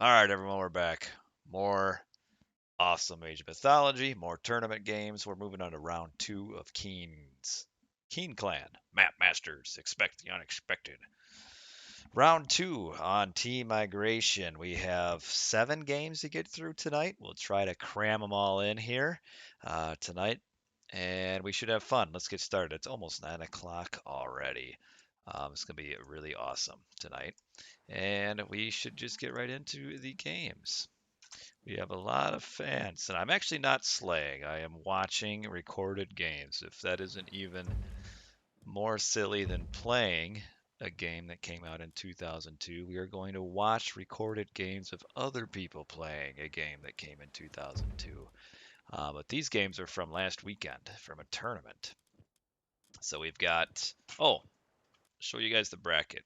All right, everyone, we're back. More awesome Age of Mythology, more tournament games. We're moving on to round two of KeeN's KeeN Clan. Map Masters, expect the unexpected. Round two on Team Migration. We have 7 games to get through tonight. We'll try to cram them all in here tonight, and we should have fun. Let's get started. It's almost 9 o'clock already. It's going to be really awesome tonight, and we should just get right into the games. We have a lot of fans, and I'm actually not slaying. I am watching recorded games. If that isn't even more silly than playing a game that came out in 2002, we are going to watch recorded games of other people playing a game that came in 2002. But these games are from last weekend, from a tournament. So we've got, oh, show you guys the bracket.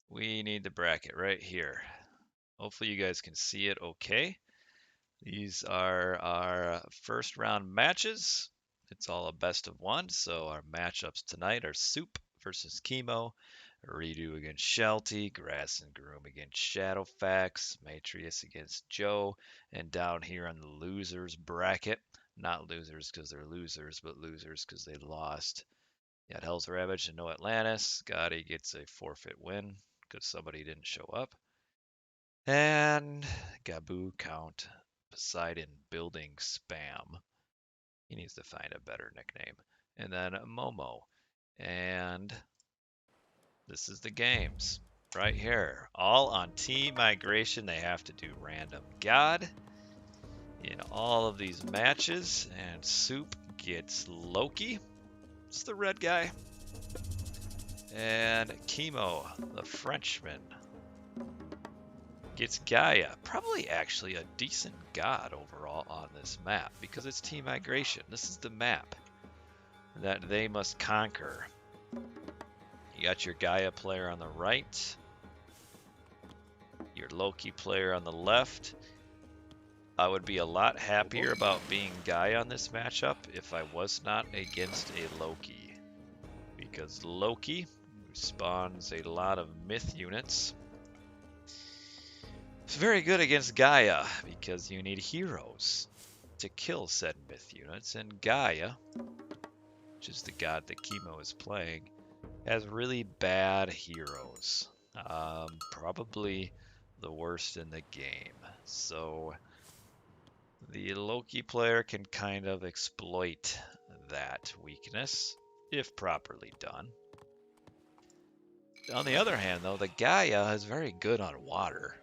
We need the bracket right here. Hopefully you guys can see it okay. These are our first round matches. It's all a best of one, so our matchups tonight are Soup versus Chemo, Redo against Shelty, Grass and Groom against Shadowfax, Matrius against Joe, and down here on the losers bracket, not losers because they're losers, but losers because they lost. You got Hell's Ravage and No Atlantis. Gotti gets a forfeit win because somebody didn't show up. And Gaboo Count Poseidon Building Spam. He needs to find a better nickname. And then Momo. And this is the games right here. All on Team Migration. They have to do random God in all of these matches. And Soup gets Loki. It's the red guy. And Chemo, the Frenchman, gets Gaia. Probably actually a decent god overall on this map because it's Team Migration. This is the map that they must conquer. You got your Gaia player on the right, your Loki player on the left. I would be a lot happier about being Gaia on this matchup if I was not against a Loki, because Loki spawns a lot of myth units. It's very good against Gaia because you need heroes to kill said myth units, and Gaia, which is the god that Chemo is playing, has really bad heroes. Probably the worst in the game. So the Loki player can kind of exploit that weakness if properly done. On the other hand, though, the Gaia is very good on water.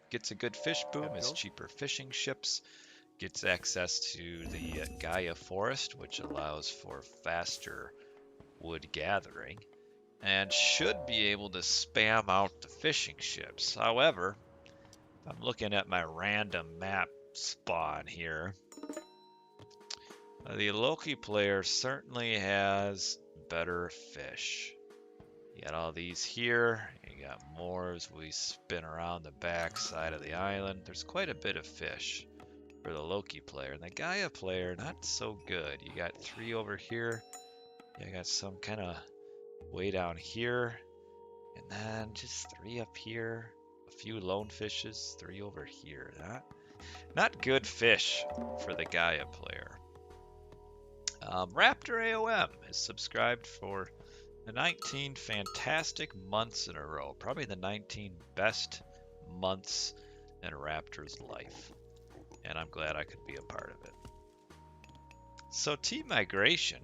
Gets a good fish boom, has cheaper fishing ships, gets access to the Gaia forest, which allows for faster wood gathering, and should be able to spam out the fishing ships. However, I'm looking at my random map spawn here. The Loki player certainly has better fish. You got all these here. You got more as we spin around the back side of the island. There's quite a bit of fish for the Loki player. And the Gaia player, not so good. You got 3 over here. You got some kind of way down here. And then just 3 up here. A few lone fishes, 3 over here. Not good fish for the Gaia player. Raptor AOM is subscribed for the 19 fantastic months in a row. Probably the 19 best months in Raptor's life. And I'm glad I could be a part of it. So Team Migration,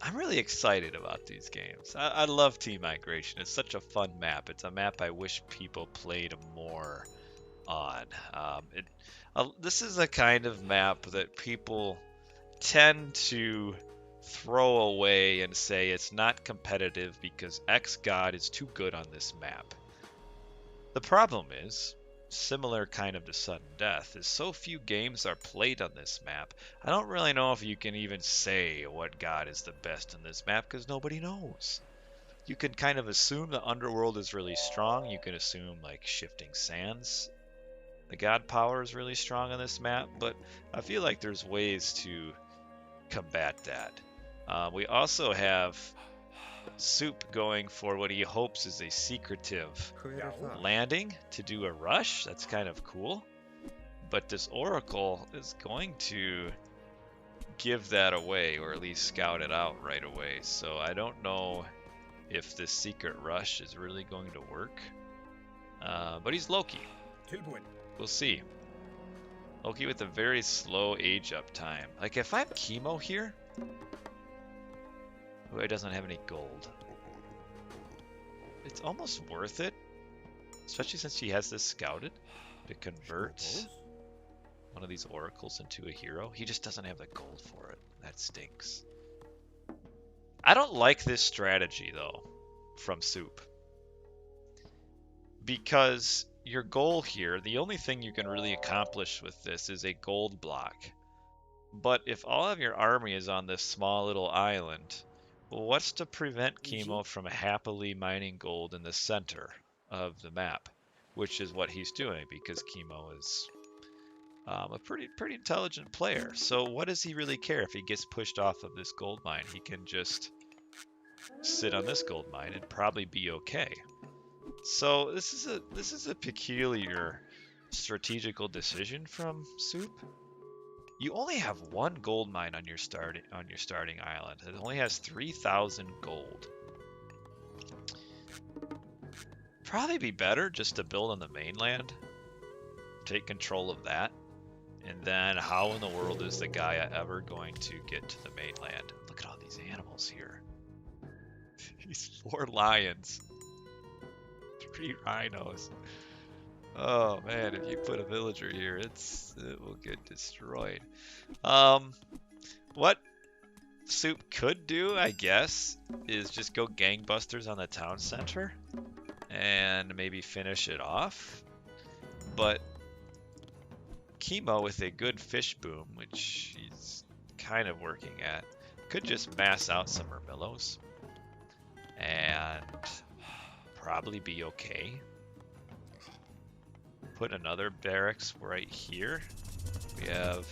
I'm really excited about these games. I love Team Migration. It's such a fun map. It's a map I wish people played more on. This is a kind of map that people tend to throw away and say it's not competitive because X God is too good on this map. The problem is, similar kind of to sudden death, is so few games are played on this map. I don't really know if you can even say what god is the best in this map because nobody knows. You can kind of assume the underworld is really strong. You can assume like shifting sands, the god power is really strong on this map, but I feel like there's ways to combat that. We also have Soup going for what he hopes is a secretive landing to do a rush. That's kind of cool. But this Oracle is going to give that away, or at least scout it out right away. So I don't know if this secret rush is really going to work. But he's Loki. We'll see. Loki with a very slow age up time. Like if I'm Chemo here, who doesn't have any gold, it's almost worth it, especially since he has this scouted, to convert one of these oracles into a hero. He just doesn't have the gold for it. That stinks. I don't like this strategy though from Soup, because your goal here, the only thing you can really accomplish with this is a gold block. But if all of your army is on this small little island, well, what's to prevent Chemo from happily mining gold in the center of the map, which is what he's doing, because Chemo is a pretty intelligent player. So what does he really care if he gets pushed off of this gold mine? He can just sit on this gold mine and probably be okay. So this is a peculiar strategical decision from Soup. You only have one gold mine on your starting island. It only has 3,000 gold. Probably be better just to build on the mainland, take control of that, and then how in the world is the guy ever going to get to the mainland? Look at all these animals here. These 4 lions, 3 rhinos. Oh man, if you put a villager here, it will get destroyed. What Soup could do, I guess, is just go gangbusters on the town center and maybe finish it off. But Chemo with a good fish boom, which he's kind of working at, could just mass out some Murmillos and probably be okay. Put another barracks right here. We have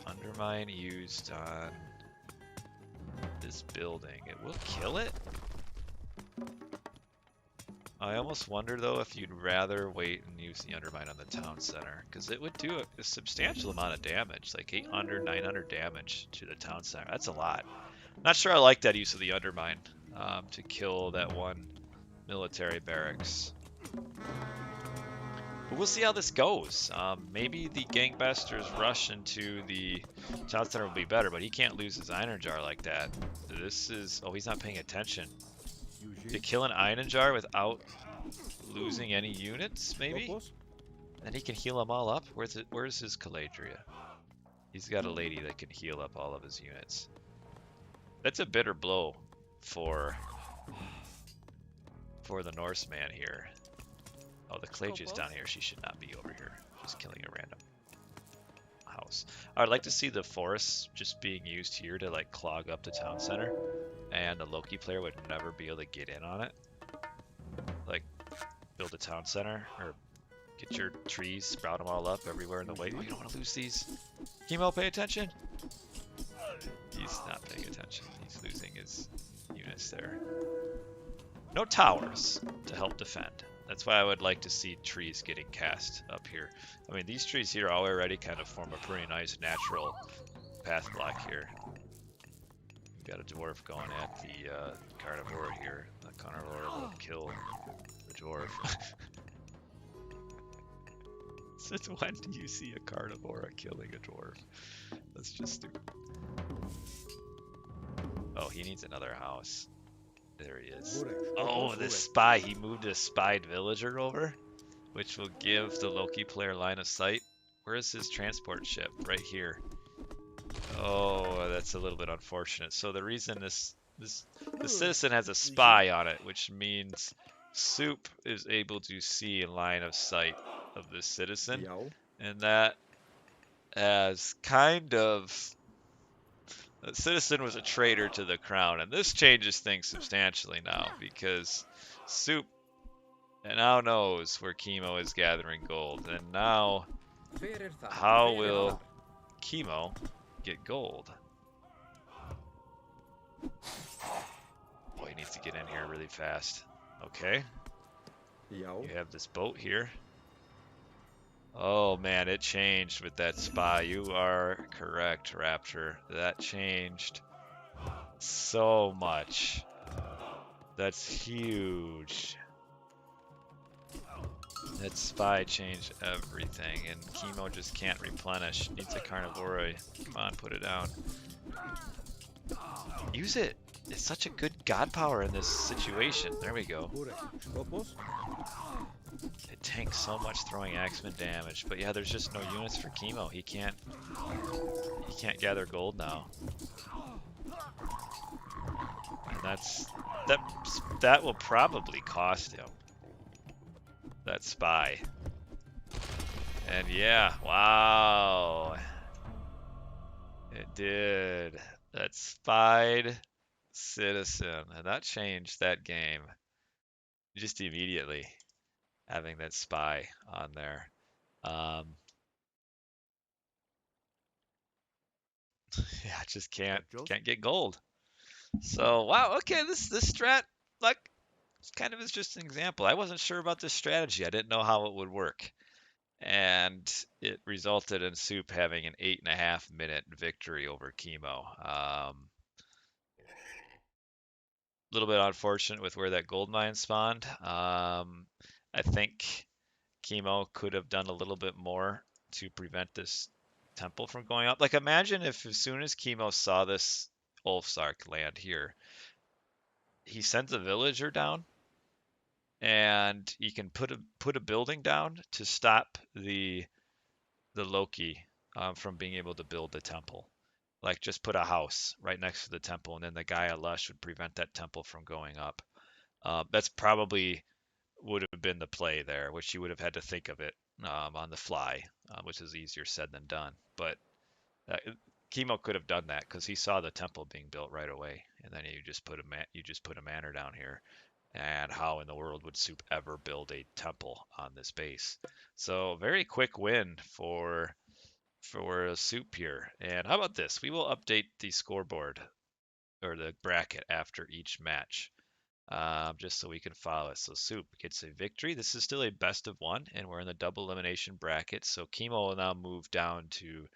undermine used on this building. It will kill it. I almost wonder though if you'd rather wait and use the undermine on the town center, because it would do a substantial amount of damage, like 800, 900 damage to the town center. That's a lot. Not sure I like that use of the undermine to kill that one military barracks. But we'll see how this goes. Maybe the gangbusters rush into the town center will be better, but he can't lose his iron jar like that. This is... oh, he's not paying attention. To kill an iron jar without losing any units, maybe? And he can heal them all up? Where's his Caladria? He's got a lady that can heal up all of his units. That's a bitter blow for the Norseman here. Oh, the Calagia's down here. She should not be over here. Just killing a random house. I'd like to see the forests just being used here to like clog up the town center, and the Loki player would never be able to get in on it. Like, build a town center, or get your trees, sprout them all up everywhere in the way. Oh, you don't want to lose these. Chemo, pay attention. He's not paying attention. He's losing his units there. No towers to help defend. That's why I would like to see trees getting cast up here. I mean, these trees here already kind of form a pretty nice natural path block here. We got a dwarf going at the carnivore here. The carnivore will kill the dwarf. Since when do you see a carnivore killing a dwarf? That's just stupid. Oh, he needs another house. There he is. Oh, this spy. He moved a spied villager over, which will give the Loki player line of sight. Where is his transport ship? Right here. Oh, that's a little bit unfortunate. So the reason the citizen has a spy on it, which means Soup is able to see in line of sight of this citizen, and that has kind of... the citizen was a traitor to the crown, and this changes things substantially now, because Soup now knows where Chemo is gathering gold, and now how will Chemo get gold? Oh, he needs to get in here really fast. Okay. Yo. You have this boat here. Oh man, it changed with that spy. You are correct, Raptor. That changed so much. That's huge. That spy changed everything, and Chemo just can't replenish. Needs a Carnivore. Come on, put it down. Use it. It's such a good god power in this situation. There we go. It tanks so much throwing axeman damage, but yeah, there's just no units for Chemo. He can't gather gold now. And that will probably cost him. That spy. And yeah, wow. It did. That spied citizen. And that changed that game. Just immediately having that spy on there. Yeah, just can't get gold. So wow, okay, this strat, like, it's kind of is just an example. I wasn't sure about this strategy. I didn't know how it would work. And it resulted in Soup having an 8.5-minute victory over Chemo. A little bit unfortunate with where that gold mine spawned. I think Chemo could have done a little bit more to prevent this temple from going up. Like, imagine if as soon as Chemo saw this Ulfsark land here, he sends a villager down, and he can put a building down to stop the Loki from being able to build the temple. Like, just put a house right next to the temple, and then the Gaia Lush would prevent that temple from going up. That's probably would have been the play there, which you would have had to think of it on the fly, which is easier said than done. But uh, Chemo could have done that because he saw the temple being built right away, and then you just put a manor down here. And how in the world would Soup ever build a temple on this base? So very quick win for Soup here. And how about this? We will update the scoreboard or the bracket after each match, just so we can follow it. So Soup gets a victory. This is still a best of one, and we're in the double elimination bracket. So Chemo will now move down to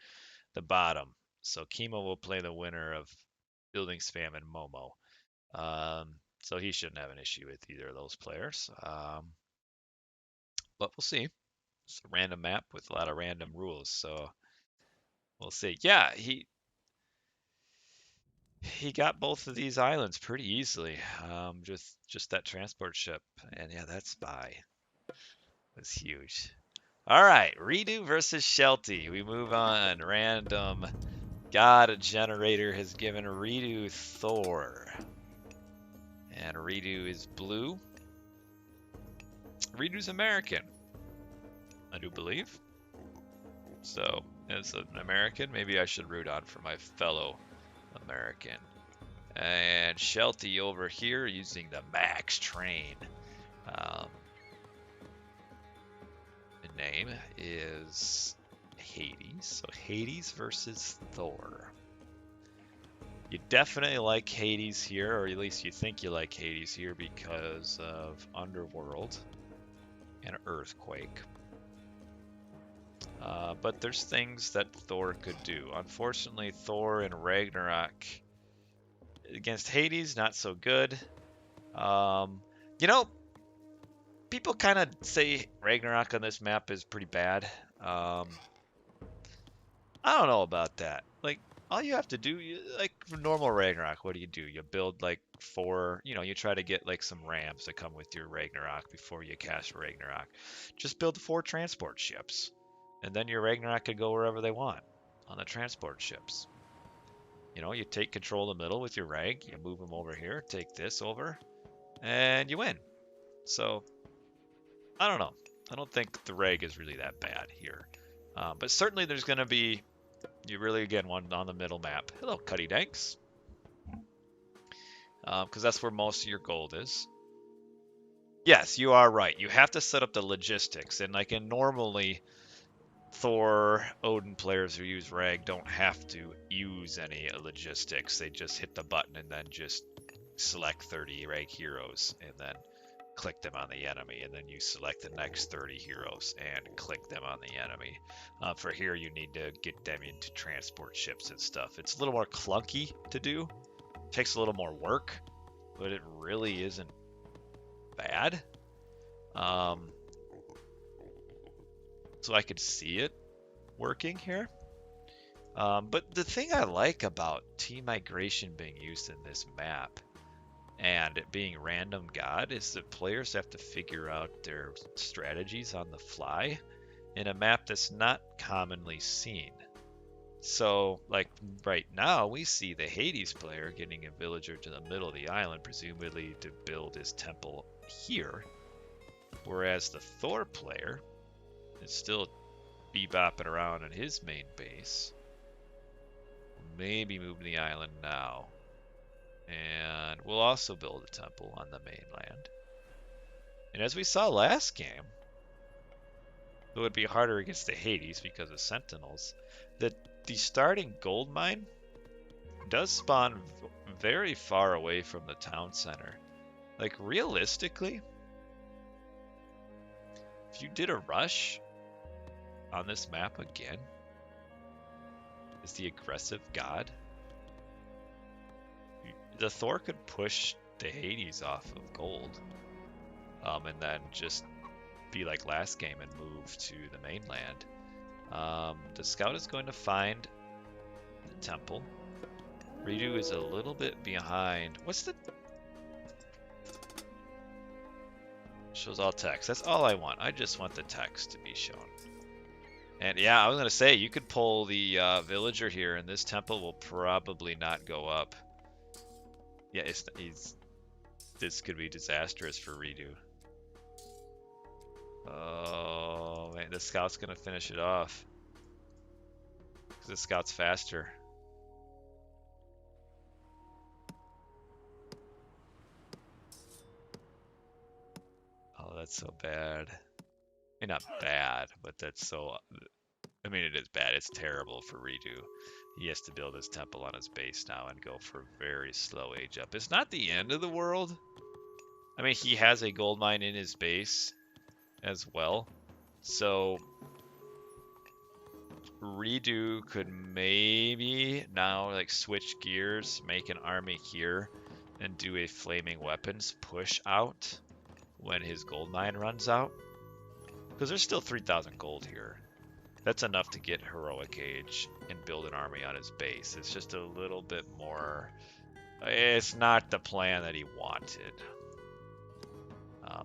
the bottom. So Chemo will play the winner of Building Spam and Momo. So he shouldn't have an issue with either of those players. But we'll see. It's a random map with a lot of random rules, so we'll see. Yeah, he got both of these islands pretty easily. Just that transport ship, and yeah, that spy was huge. All right, Redo versus Shelty. We move on. Random God Generator has given Redo Thor, and Redo is blue. Redo's American, I do believe. So, as an American, maybe I should root on for my fellow American. And Shelty over here using the Max Train. The name is Hades. So Hades versus Thor. You definitely like Hades here, or at least you think you like Hades here because of Underworld and Earthquake. But there's things that Thor could do. Unfortunately, Thor and Ragnarok against Hades, not so good. You know, people kind of say Ragnarok on this map is pretty bad. I don't know about that. Like, all you have to do, like for normal Ragnarok, what do? You build like 4, you try to get like some rams to come with your Ragnarok before you cast Ragnarok. Just build 4 transport ships, and then your Ragnarok can go wherever they want on the transport ships. You take control of the middle with your Rag, you move them over here, take this over, and you win. So, I don't know. I don't think the Rag is really that bad here. But certainly there's going to be, you really, again, one on the middle map. Hello, Cuddy Danks. Because that's where most of your gold is. Yes, you are right. You have to set up the logistics. And like normally, Thor, Odin players who use Rag don't have to use any logistics. They just hit the button and then just select 30 rank heroes and then click them on the enemy, and then you select the next 30 heroes and click them on the enemy. For here, you need to get them into transport ships and stuff. It's a little more clunky to do. It takes a little more work, but it really isn't bad. So I could see it working here. But the thing I like about team migration being used in this map and it being random God is that players have to figure out their strategies on the fly in a map that's not commonly seen. So, like right now, we see the Hades player getting a villager to the middle of the island, presumably to build his temple here, whereas the Thor player is still bebopping around in his main base. Maybe moving the island now. And we'll also build a temple on the mainland. And as we saw last game, it would be harder against the Hades because of Sentinels, that the starting gold mine does spawn very far away from the town center. Like, realistically, if you did a rush on this map again, as the aggressive god, the Thor could push the Hades off of gold, and then just be like last game and move to the mainland. The scout is going to find the temple. Redo is a little bit behind. What's the... Shows all text. That's all I want. I just want the text to be shown. And yeah, I was going to say, you could pull the villager here, and this temple will probably not go up. Yeah, this could be disastrous for Redo. Oh, man, the scout's going to finish it off. Because the scout's faster. Oh, that's so bad. I mean, not bad, but that's so... I mean, it is bad. It's terrible for Redo. He has to build his temple on his base now and go for very slow age up. It's not the end of the world. I mean, he has a gold mine in his base as well. So Redo could maybe now like switch gears, make an army here, and do a flaming weapons push out when his gold mine runs out. Because there's still 3,000 gold here. That's enough to get heroic age and build an army on his base. It's just a little bit more... It's not the plan that he wanted.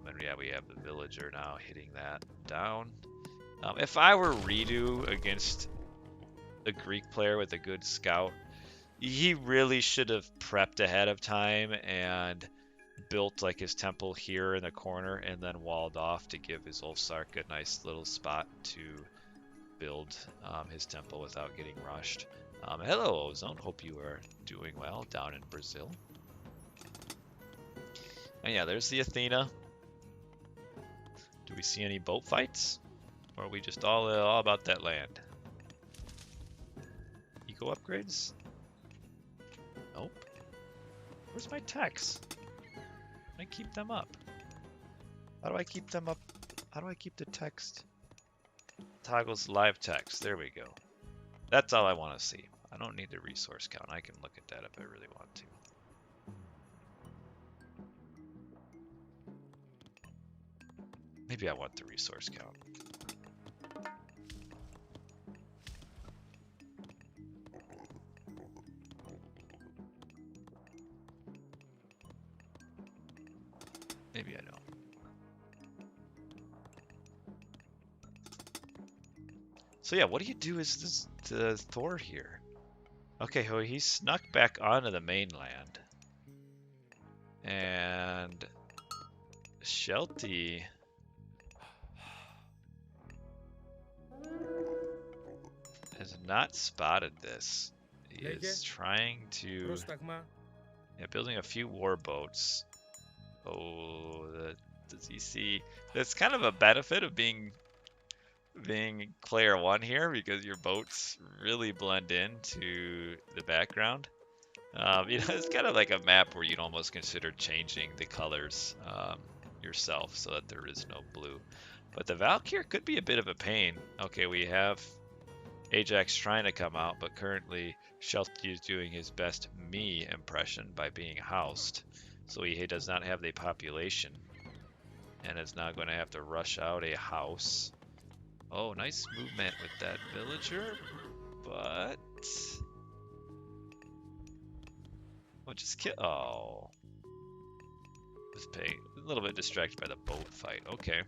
And yeah, we have the villager now hitting that down. If I were Redo against a Greek player with a good scout, he really should have prepped ahead of time and built like his temple here in the corner and then walled off to give his Ulfsark a nice little spot to build his temple without getting rushed. Hello, Ozone. Hope you are doing well down in Brazil. And yeah, there's the Athena. Do we see any boat fights? Or are we just all about that land? Eco upgrades? Nope. Where's my techs? I keep them up. How do I keep them up? How do I keep the text? Toggles live text. There we go. That's all I want to see. I don't need the resource count. I can look at that if I really want to. Maybe I want the resource count. Maybe I don't. So yeah, what do you do as the Thor here? Okay, so he snuck back onto the mainland. And Shelty has not spotted this. He is trying to... Yeah, building a few war boats. Oh, does he see? That's kind of a benefit of being player one here, because your boats really blend into the background. It's kind of like a map where you'd almost consider changing the colors yourself so that there is no blue. But the Valkyr could be a bit of a pain. Okay, we have Ajax trying to come out, but currently Shelty is doing his best me impression by being housed. So he does not have the population and is now going to have to rush out a house. Oh, nice movement with that villager, but... Oh, just kill... Oh. Was a little bit distracted by the boat fight. Okay.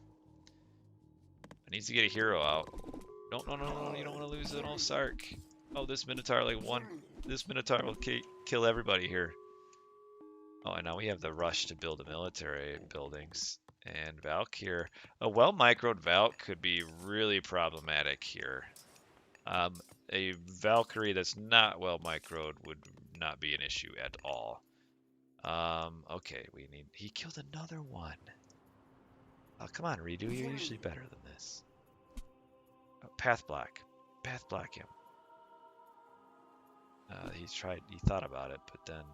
I need to get a hero out. No, no, no, no, you don't want to lose an old Sark. Oh, this Minotaur this Minotaur will kill everybody here. Oh, and now we have the rush to build the military buildings. And Valk here. A well-microed Valk could be really problematic here. A Valkyrie that's not well-microed would not be an issue at all. Okay, he killed another one. Oh, come on, Redo, you're usually better than this. Oh, Path block him. He thought about it, but then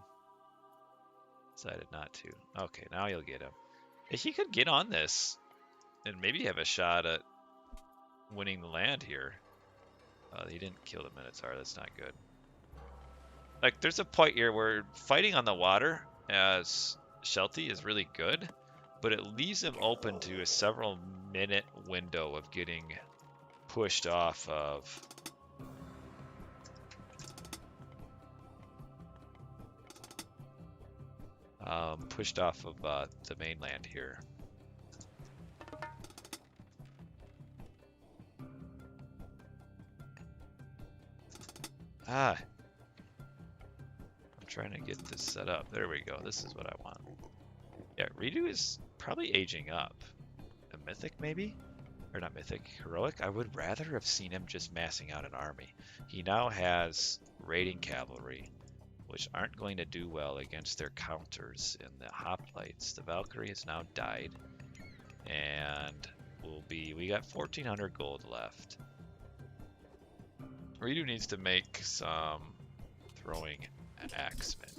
decided not to. Okay, now you'll get him. If he could get on this, and maybe have a shot at winning the land here. He didn't kill the Minotaur, that's not good. Like, there's a point here where fighting on the water as Shelty is really good, but it leaves him open to a several minute window of getting pushed off of the mainland here. I'm trying to get this set up. There we go. This is what I want. Yeah, Redo is probably aging up. A mythic, maybe? Or not mythic, heroic? I would rather have seen him just massing out an army. He now has raiding cavalry, which aren't going to do well against their counters in the hoplites. The Valkyrie has now died, and we got 1,400 gold left. Redo needs to make some throwing axemen,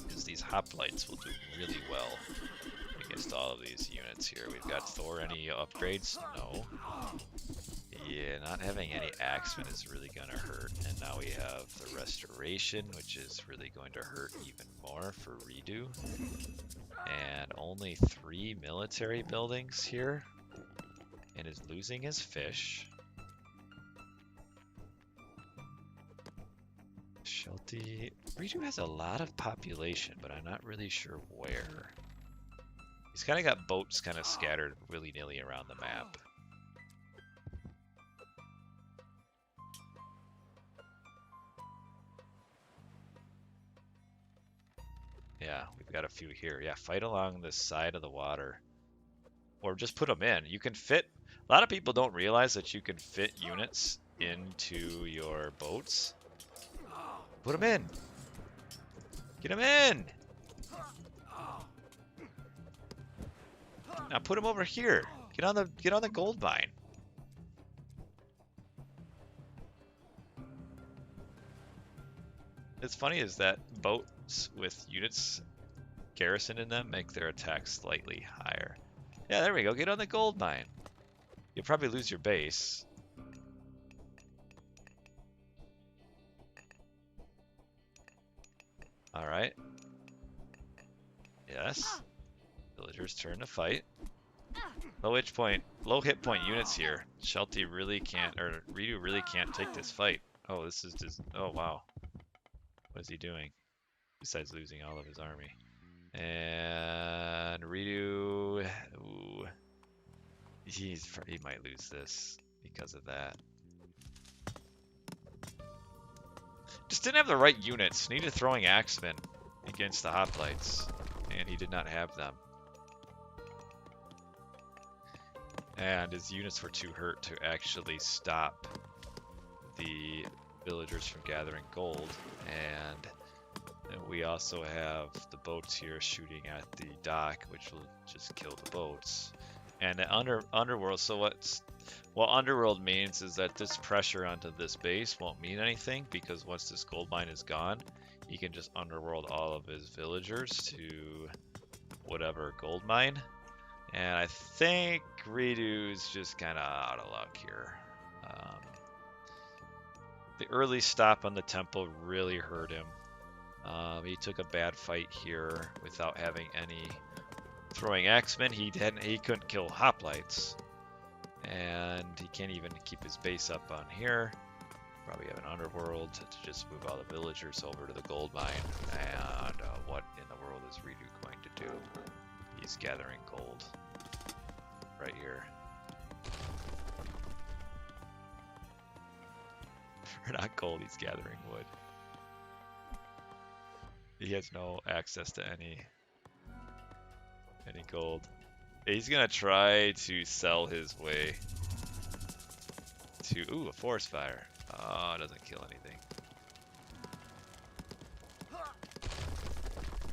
because these hoplites will do really well against all of these units here. We've got Thor. Any upgrades? No. Yeah, not having any axemen is really going to hurt. And now we have the restoration, which is really going to hurt even more for Redo. And only 3 military buildings here. And is losing his fish. Shelty. Redo has a lot of population, but I'm not really sure where. He's kind of got boats kind of scattered willy-nilly around the map. Yeah, we've got a few here. Yeah, fight along the side of the water. Or just put them in. You can fit... A lot of people don't realize that you can fit units into your boats. Put them in! Get them in! Now put them over here. Get on the gold mine. It's funny is that boats with units garrisoned in them make their attacks slightly higher. Yeah, there we go. Get on the gold mine. You'll probably lose your base. Alright. Yes. Villagers turn to fight. Low hit point units here. Shelty really can't, or Redo really can't take this fight. Oh, this is just, oh wow. What is he doing? Besides losing all of his army. And Redo, ooh, he might lose this because of that. Just didn't have the right units. Needed throwing axemen against the hoplites, and he did not have them. And his units were too hurt to actually stop the villagers from gathering gold. And we also have the boats here shooting at the dock, which will just kill the boats. And the underworld. So what underworld means is that this pressure onto this base won't mean anything, because once this gold mine is gone, he can just underworld all of his villagers to whatever gold mine. And I think Ridu's just kind of out of luck here. The early stop on the temple really hurt him. He took a bad fight here without having any throwing axemen. He couldn't kill hoplites, and he can't even keep his base up on here. Probably have an underworld to just move all the villagers over to the gold mine. And what in the world is Ridu going to do? He's gathering gold right here. Or not gold, he's gathering wood. He has no access to any gold. He's gonna try to sell his way to, ooh, a forest fire. Oh, it doesn't kill anything.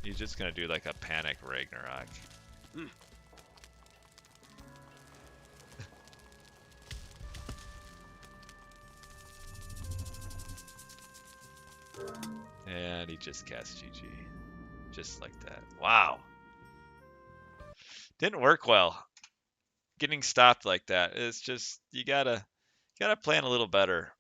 He's just gonna do like a panic Ragnarok. And he just cast GG. Just like that. Wow. Didn't work well. Getting stopped like that. It's just, you gotta plan a little better.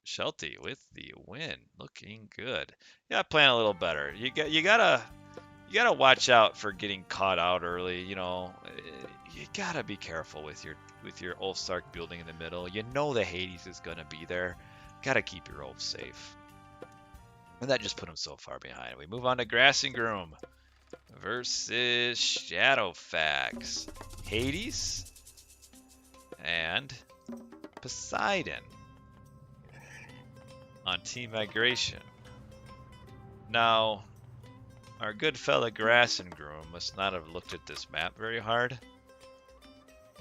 Shelty with the win. Looking good. Yeah, plan a little better. You gotta watch out for getting caught out early. You know, you gotta be careful with your Ulfsark building in the middle. You know the Hades is gonna be there. Gotta keep your Ulf safe. And that just put him so far behind. We move on to Grassing Groom versus Shadowfax. Hades and Poseidon on Team Migration. Now, our good fella Grassing Groom must not have looked at this map very hard,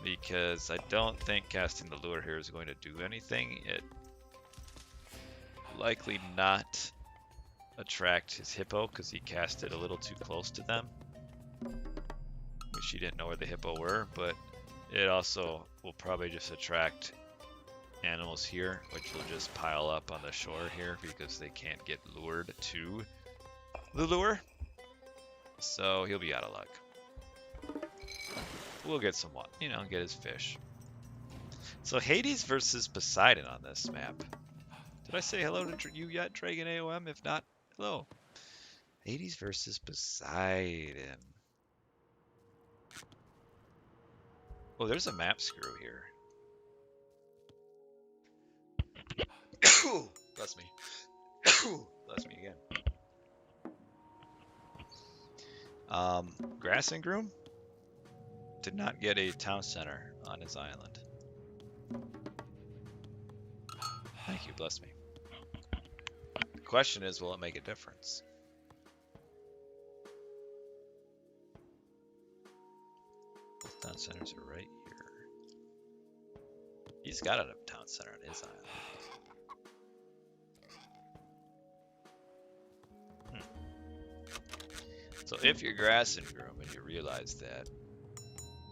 because I don't think casting the lure here is going to do anything. It likely not attract his hippo, because he cast it a little too close to them, which he didn't know where the hippo were. But it also will probably just attract animals here, which will just pile up on the shore here because they can't get lured to the lure. So he'll be out of luck. We'll get some, you know, get his fish. So Hades versus Poseidon on this map. Did I say hello to you yet, Dragon AOM? If not, hello. Hades versus Poseidon. Oh, there's a map screw here. Bless me. Bless me again. Grassing Groom did not get a town center on his island. Thank you, bless me. The question is, will it make a difference? Both town centers are right here. He's got a town center on his island. So if you're Grassing Groom and you realize that,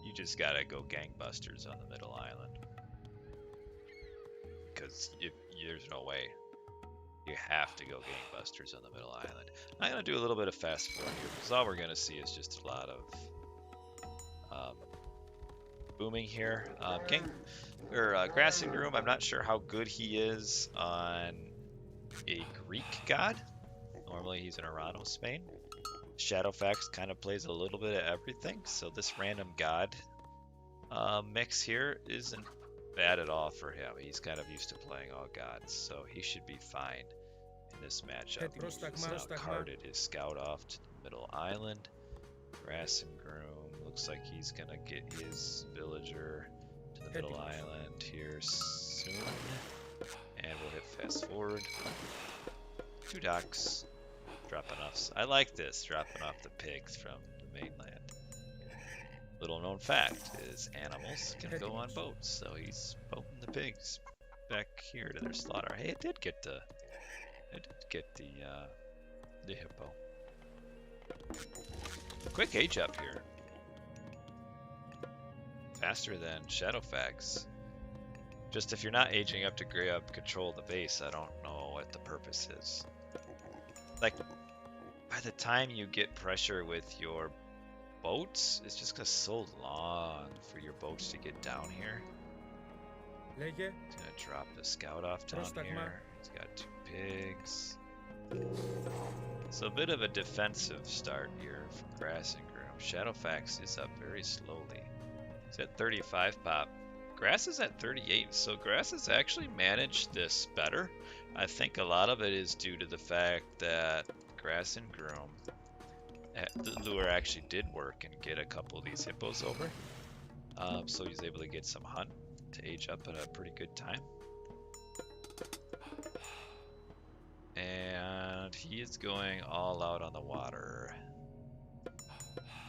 you just gotta go gangbusters on the middle island. Because there's no way. You have to go gangbusters on the middle island. I'm gonna do a little bit of fast forward here, because all we're gonna see is just a lot of booming here. Grassing Groom, I'm not sure how good he is on a Greek god. Normally he's in Orano, Spain. Shadowfax kind of plays a little bit of everything, so this random god mix here isn't bad at all for him. He's kind of used to playing all gods, so he should be fine in this matchup. He's now carted his scout off to the middle island. Grassing Groom looks like he's gonna get his villager to the middle island here soon, and we'll hit fast forward. 2 docks. Dropping off. I like this, dropping off the pigs from the mainland. Little known fact is animals can go on boats, so he's boating the pigs back here to their slaughter. Hey, it did get the hippo. Quick age up here. faster than Shadowfax. Just if you're not aging up to grab control of the base, I don't know what the purpose is. Like, by the time you get pressure with your boats, it's just gonna so long for your boats to get down here. He's gonna drop the scout off down here. He's got 2 pigs. So a bit of a defensive start here from Grass and Groom. Shadowfax is up very slowly. He's at 35 pop. Grass is at 38, so Grass has actually managed this better. I think a lot of it is due to the fact that Grass and Groom, the lure actually did work and get a couple of these hippos over. So he's able to get some hunt to age up at a pretty good time. And he is going all out on the water.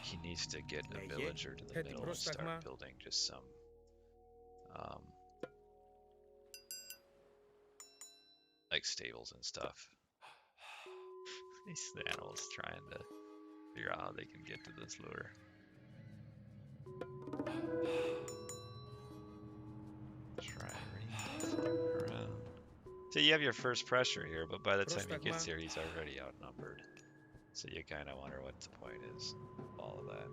He needs to get a villager to the middle and start building just some like stables and stuff. These animals trying to figure out how they can get to this lure. Try around. So you have your first pressure here, but by the time he gets here, he's already outnumbered. So you kind of wonder what the point is of all of that.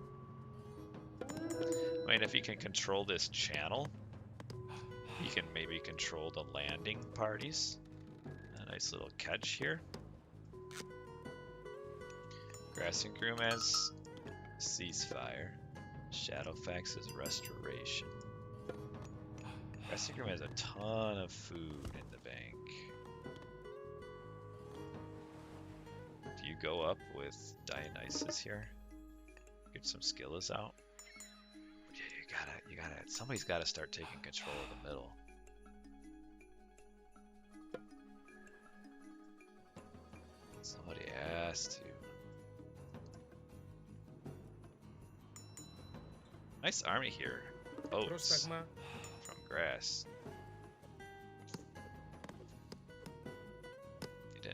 I mean, if he can control this channel, he can maybe control the landing parties. A nice little catch here. Grass and Groom has ceasefire. Shadowfax has restoration. Grass and Groom has a ton of food in the bank. Do you go up with Dionysus here? Get some skillas out. Yeah, you gotta. Somebody's gotta start taking control of the middle. Somebody has to. Nice army here. Boats from Grass.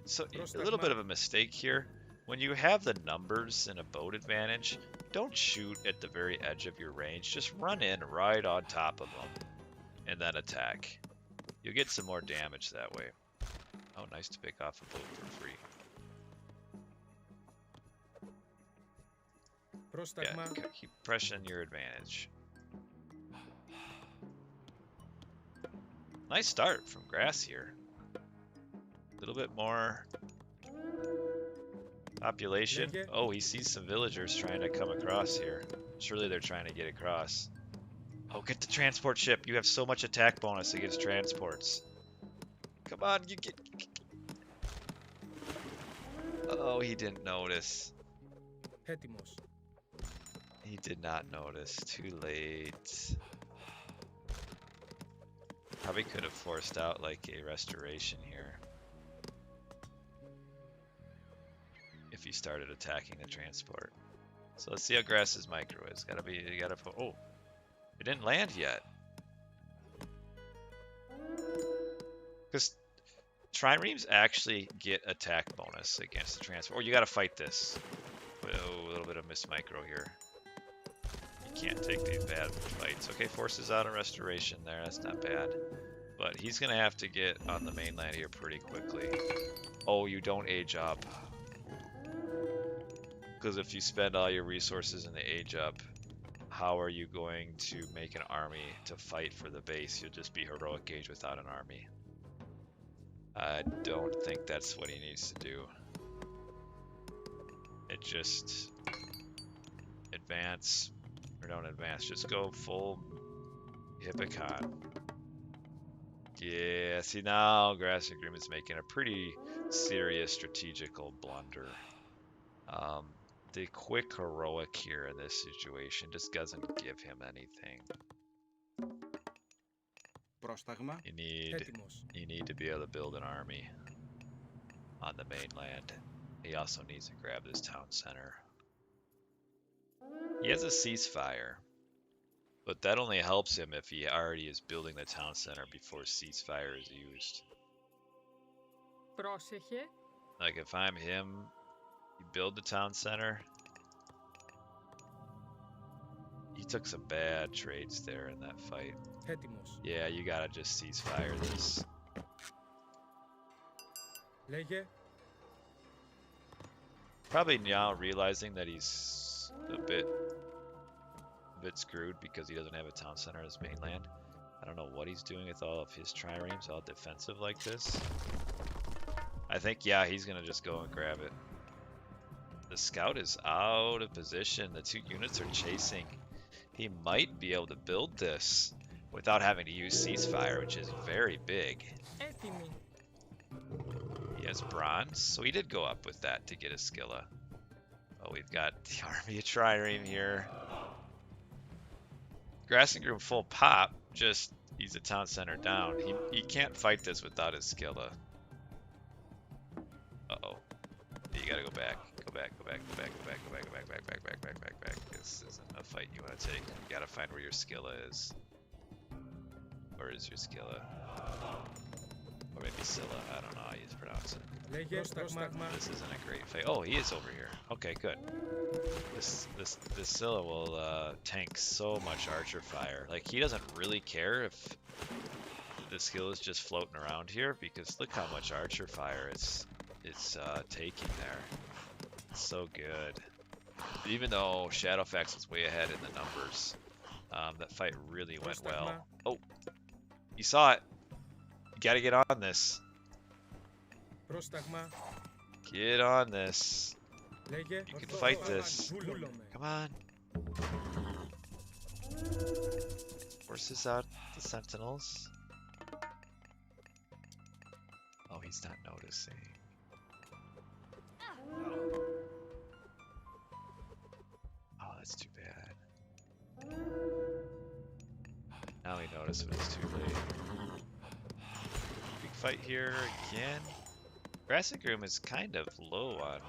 So a little bit of a mistake here. When you have the numbers and a boat advantage, don't shoot at the very edge of your range. Just run in right on top of them and then attack. You'll get some more damage that way. Oh, nice to pick off a boat for free. Yeah, keep pressing your advantage. Nice start from Grass here. A little bit more population. Oh, he sees some villagers trying to come across here. Surely they're trying to get across. Oh, get the transport ship. You have so much attack bonus against transports. Come on, you get... Oh, he didn't notice. He did not notice. Too late. Probably could have forced out like a restoration here. If he started attacking the transport. So let's see how Grass's micro is. You gotta put, oh, it didn't land yet. Because triremes actually get attack bonus against the transport. Or you gotta fight this. Oh, a little bit of miss micro here. You can't take these bad fights. Okay, forces out a restoration there. That's not bad. But he's gonna have to get on the mainland here pretty quickly. Oh, you don't age up. Because if you spend all your resources in the age up, how are you going to make an army to fight for the base? You'll just be heroic age without an army. I don't think that's what he needs to do. It just advance, or don't advance, just go full Hippocon. Yeah, see now Grass Agreement is making a pretty serious strategical blunder. The quick heroic here in this situation just doesn't give him anything. You need to be able to build an army on the mainland. He also needs to grab this town center. He has a ceasefire, but that only helps him if he already is building the town center before ceasefire is used. Like if I'm him, you build the town center, He took some bad trades there in that fight. Έτοιμος. Yeah, you gotta just ceasefire this. Λέγε. Probably now realizing that he's a bit screwed because he doesn't have a town center as mainland. I don't know what he's doing with all of his triremes all defensive like this. I think, yeah, he's gonna just go and grab it. The scout is out of position. The 2 units are chasing. He might be able to build this without having to use ceasefire, which is very big. Έτοιμη. He has bronze, so he did go up with that to get his Skilla. Oh, we've got the army of trireme here. Grassing Groom full pop, just he's a town center down. He can't fight this without his Skilla. Uh-oh. You gotta go back. Go back, go back, go back, go back, go back, go back, back, back, back, back, back, back. This isn't a fight you want to take. You gotta find where your Skilla is. Where is your Skilla? Or maybe Scylla, I don't know how you pronounce it. Λέγε. Πρόσταγμα. This isn't a great fight. Oh, he is over here. Okay, good. This Scylla will tank so much archer fire. Like, he doesn't really care if the skill is just floating around here, because look how much archer fire it's taking there. It's so good. Even though Shadowfax was way ahead in the numbers, that fight really went well. Oh, you saw it. You gotta get on this. Πρόσταγμα. Get on this. Λέγε. You can fight this. Come on. Forces out the sentinels. Oh, he's not noticing. Oh, that's too bad. Now he noticed, but it's too late. Big fight here again. Grassing Groom is kind of low on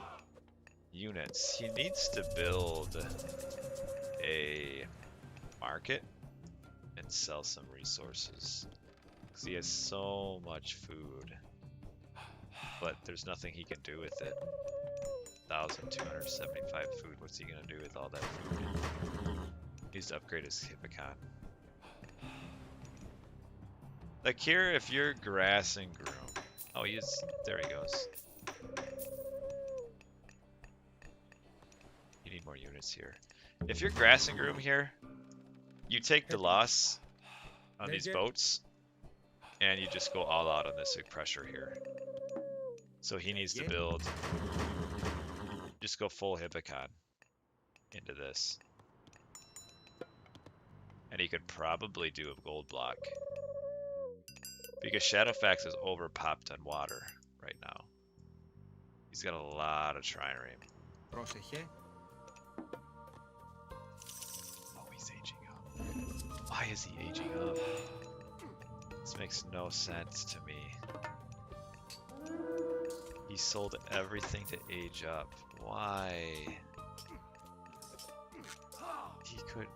units. He needs to build a market and sell some resources, because he has so much food, but there's nothing he can do with it. 1,275 food. What's he gonna do with all that food? He needs to upgrade his Hippocon. Like here, if you're Grassing Groom, oh, he is. There he goes. You need more units here. If you're Grassing Groom here, you take the loss on these boats, and you just go all out on this big pressure here. So he needs to build. Just go full Hippocon into this. And he could probably do a gold block, because Shadowfax is overpopped on water right now. He's got a lot of trireme. Πρόσεχε. Oh, he's aging up. Why is he aging up? This makes no sense to me. He sold everything to age up. Why? He could...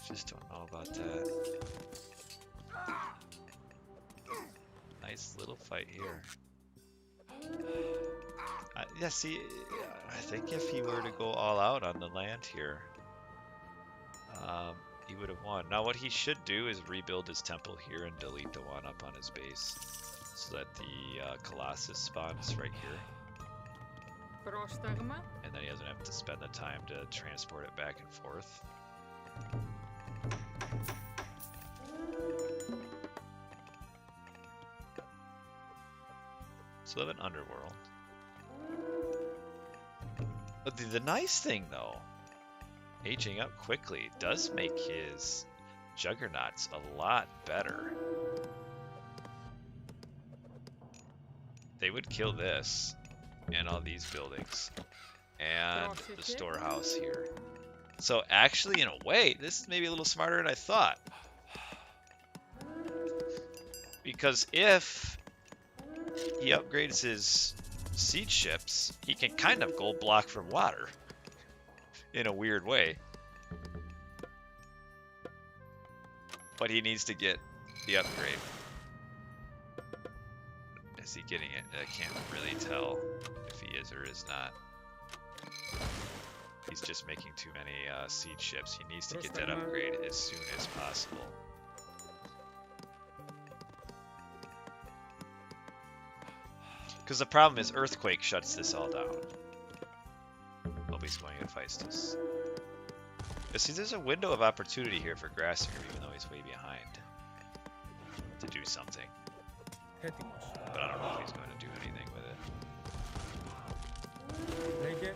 Just don't know about that. Nice little fight here. Yeah, see, I think if he were to go all out on the land here, he would have won. Now what he should do is rebuild his temple here and delete the one up on his base, so that the Colossus spawns right here. Πρόσταγμα. And then he doesn't have to spend the time to transport it back and forth. So live in Underworld. But the nice thing though, aging up quickly does make his juggernauts a lot better. They would kill this and all these buildings and the storehouse here. So actually, in a way, this is maybe a little smarter than I thought. Because if he upgrades his siege ships, he can kind of gold block from water in a weird way. But he needs to get the upgrade. Is he getting it? I can't really tell if he is or is not. He's just making too many siege ships. He needs to get that upgrade as soon as possible. Because the problem is Earthquake shuts this all down. Nobody's going to fight us. But see, there's a window of opportunity here for Grassinger, even though he's way behind, to do something. But I don't know if he's going to do anything with it.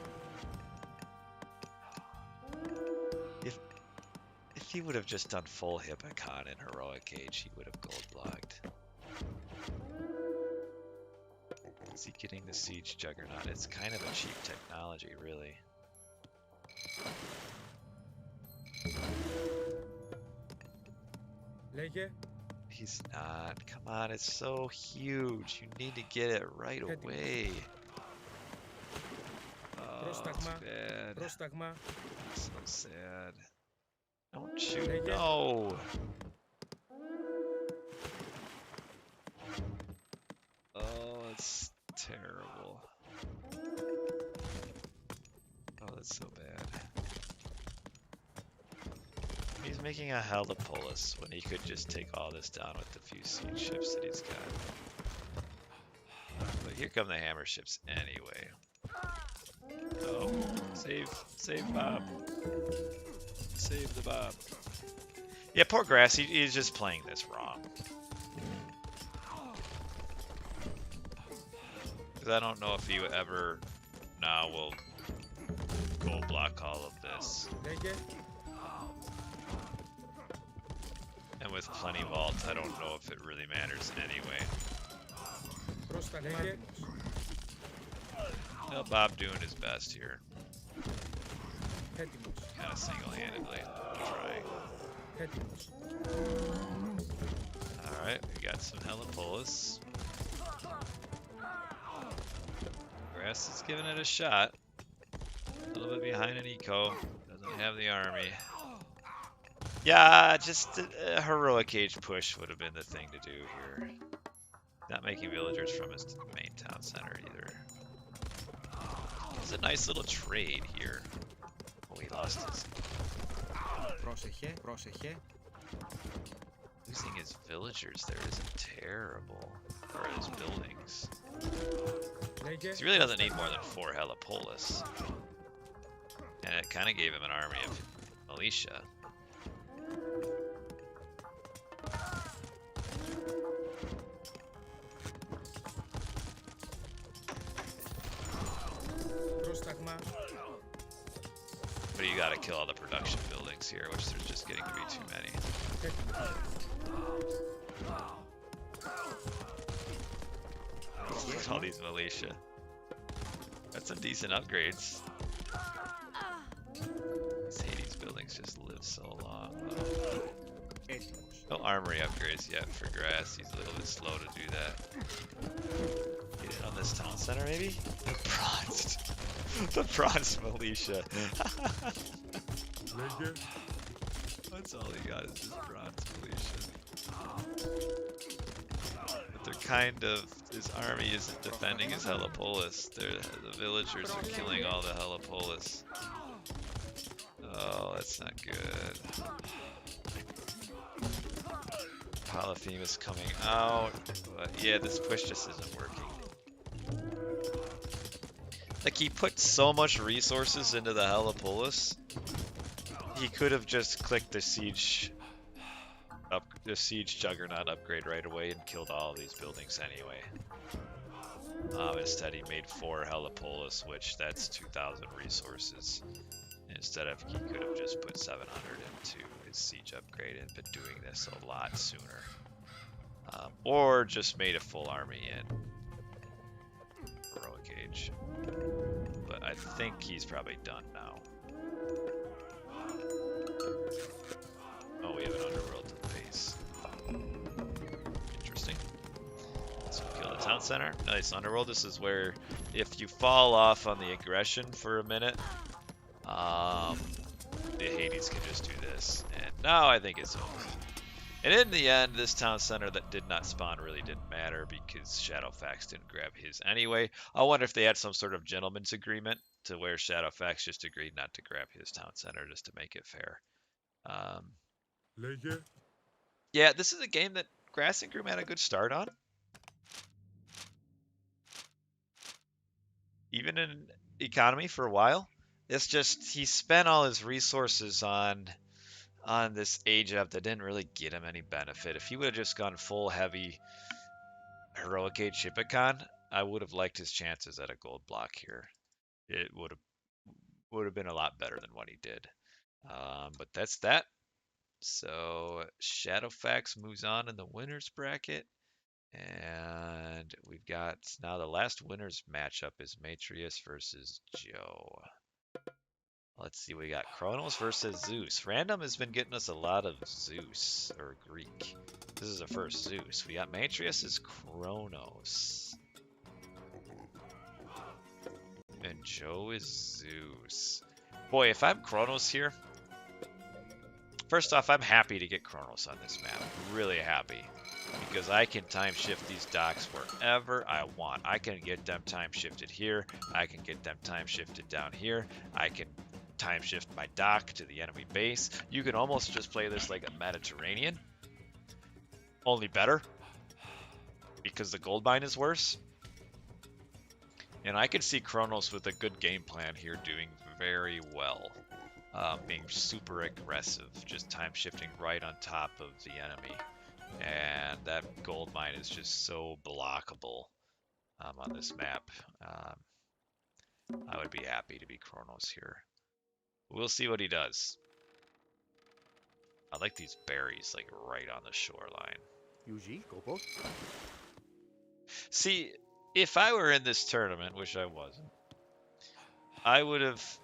If he would have just done full Hippocon in Heroic Age, he would have gold blocked. Is he getting the Siege Juggernaut? It's kind of a cheap technology, really. He's not. Come on, it's so huge. You need to get it right away. Oh, it's bad. So sad. Don't shoot. No. Oh, it's terrible. Oh, that's so bad. He's making a Helipolis when he could just take all this down with the few siege ships that he's got. But here come the hammer ships anyway. Oh, save Bob. Save the Bob. Yeah, poor Grass, he's just playing this wrong. Because I don't know if he ever now will gold block all of this. And with plenty vault, I don't know if it really matters anyway. Well, Bob doing his best here. Kind of single-handedly trying. Alright, we got some Helipolis. Grass is giving it a shot. A little bit behind an eco. Doesn't have the army. Yeah, just a Heroic Age push would have been the thing to do here. Not making villagers from his main town center either. It's a nice little trade here. Oh, he lost his... Losing his villagers there isn't terrible. Or his buildings. He really doesn't need more than 4 Helipolis. And it kind of gave him an army of militia. But you gotta kill all the production buildings here, which there's just getting to be too many. Look at all these militia. That's some decent upgrades. These Hades buildings just live so long. No armory upgrades yet for Grass. He's a little bit slow to do that. Get in on this town center, maybe? The bronze. The bronze militia. That's all he got is this bronze militia. But they're kind of... His army isn't defending his Helipolis. The villagers are killing all the Helipolis. Oh, that's not good. Polyphemus coming out. But yeah, this push just isn't working. Like, he put so much resources into the Helipolis. He could have just clicked the siege Juggernaut upgrade right away and killed all of these buildings anyway. Instead, he made 4 Helipolis, which that's 2,000 resources. Instead of, he could have just put 700 into his siege upgrade and been doing this a lot sooner. Or just made a full army in Heroic Age. But I think he's probably done now. Oh, we have an underworld to face. Interesting. So kill the town center. Nice underworld. This is where if you fall off on the aggression for a minute, the Hades can just do this. And now I think it's over. And in the end, this town center that did not spawn really didn't matter because Shadowfax didn't grab his anyway. I wonder if they had some sort of gentleman's agreement to where Shadowfax just agreed not to grab his town center just to make it fair. Um, yeah, this is a game that Grass and Groom had a good start on. Even in economy for a while. It's just he spent all his resources on this age up that didn't really get him any benefit. If he would have just gone full heavy heroic age Shippicon, I would have liked his chances at a gold block here. It would have been a lot better than what he did. But that's that. So Shadowfax moves on in the winners bracket. And we've got now the last winners matchup is Matrius versus Joe. Let's see, we got Kronos versus Zeus. Random has been getting us a lot of Zeus, or Greek. This is the first Zeus. We got Matrius is Kronos. And Joe is Zeus. Boy, if I'm Kronos here, first off, I'm happy to get Kronos on this map. Really happy. Because I can time shift these docks wherever I want. I can get them time shifted here. I can get them time shifted down here. I can time shift my dock to the enemy base. You can almost just play this like a Mediterranean. Only better. Because the gold mine is worse. And I could see Kronos with a good game plan here doing very well. Being super aggressive. Just time shifting right on top of the enemy. And that gold mine is just so blockable on this map. I would be happy to be Kronos here. We'll see what he does. I like these berries like right on the shoreline. See, if I were in this tournament, which I wasn't, I would have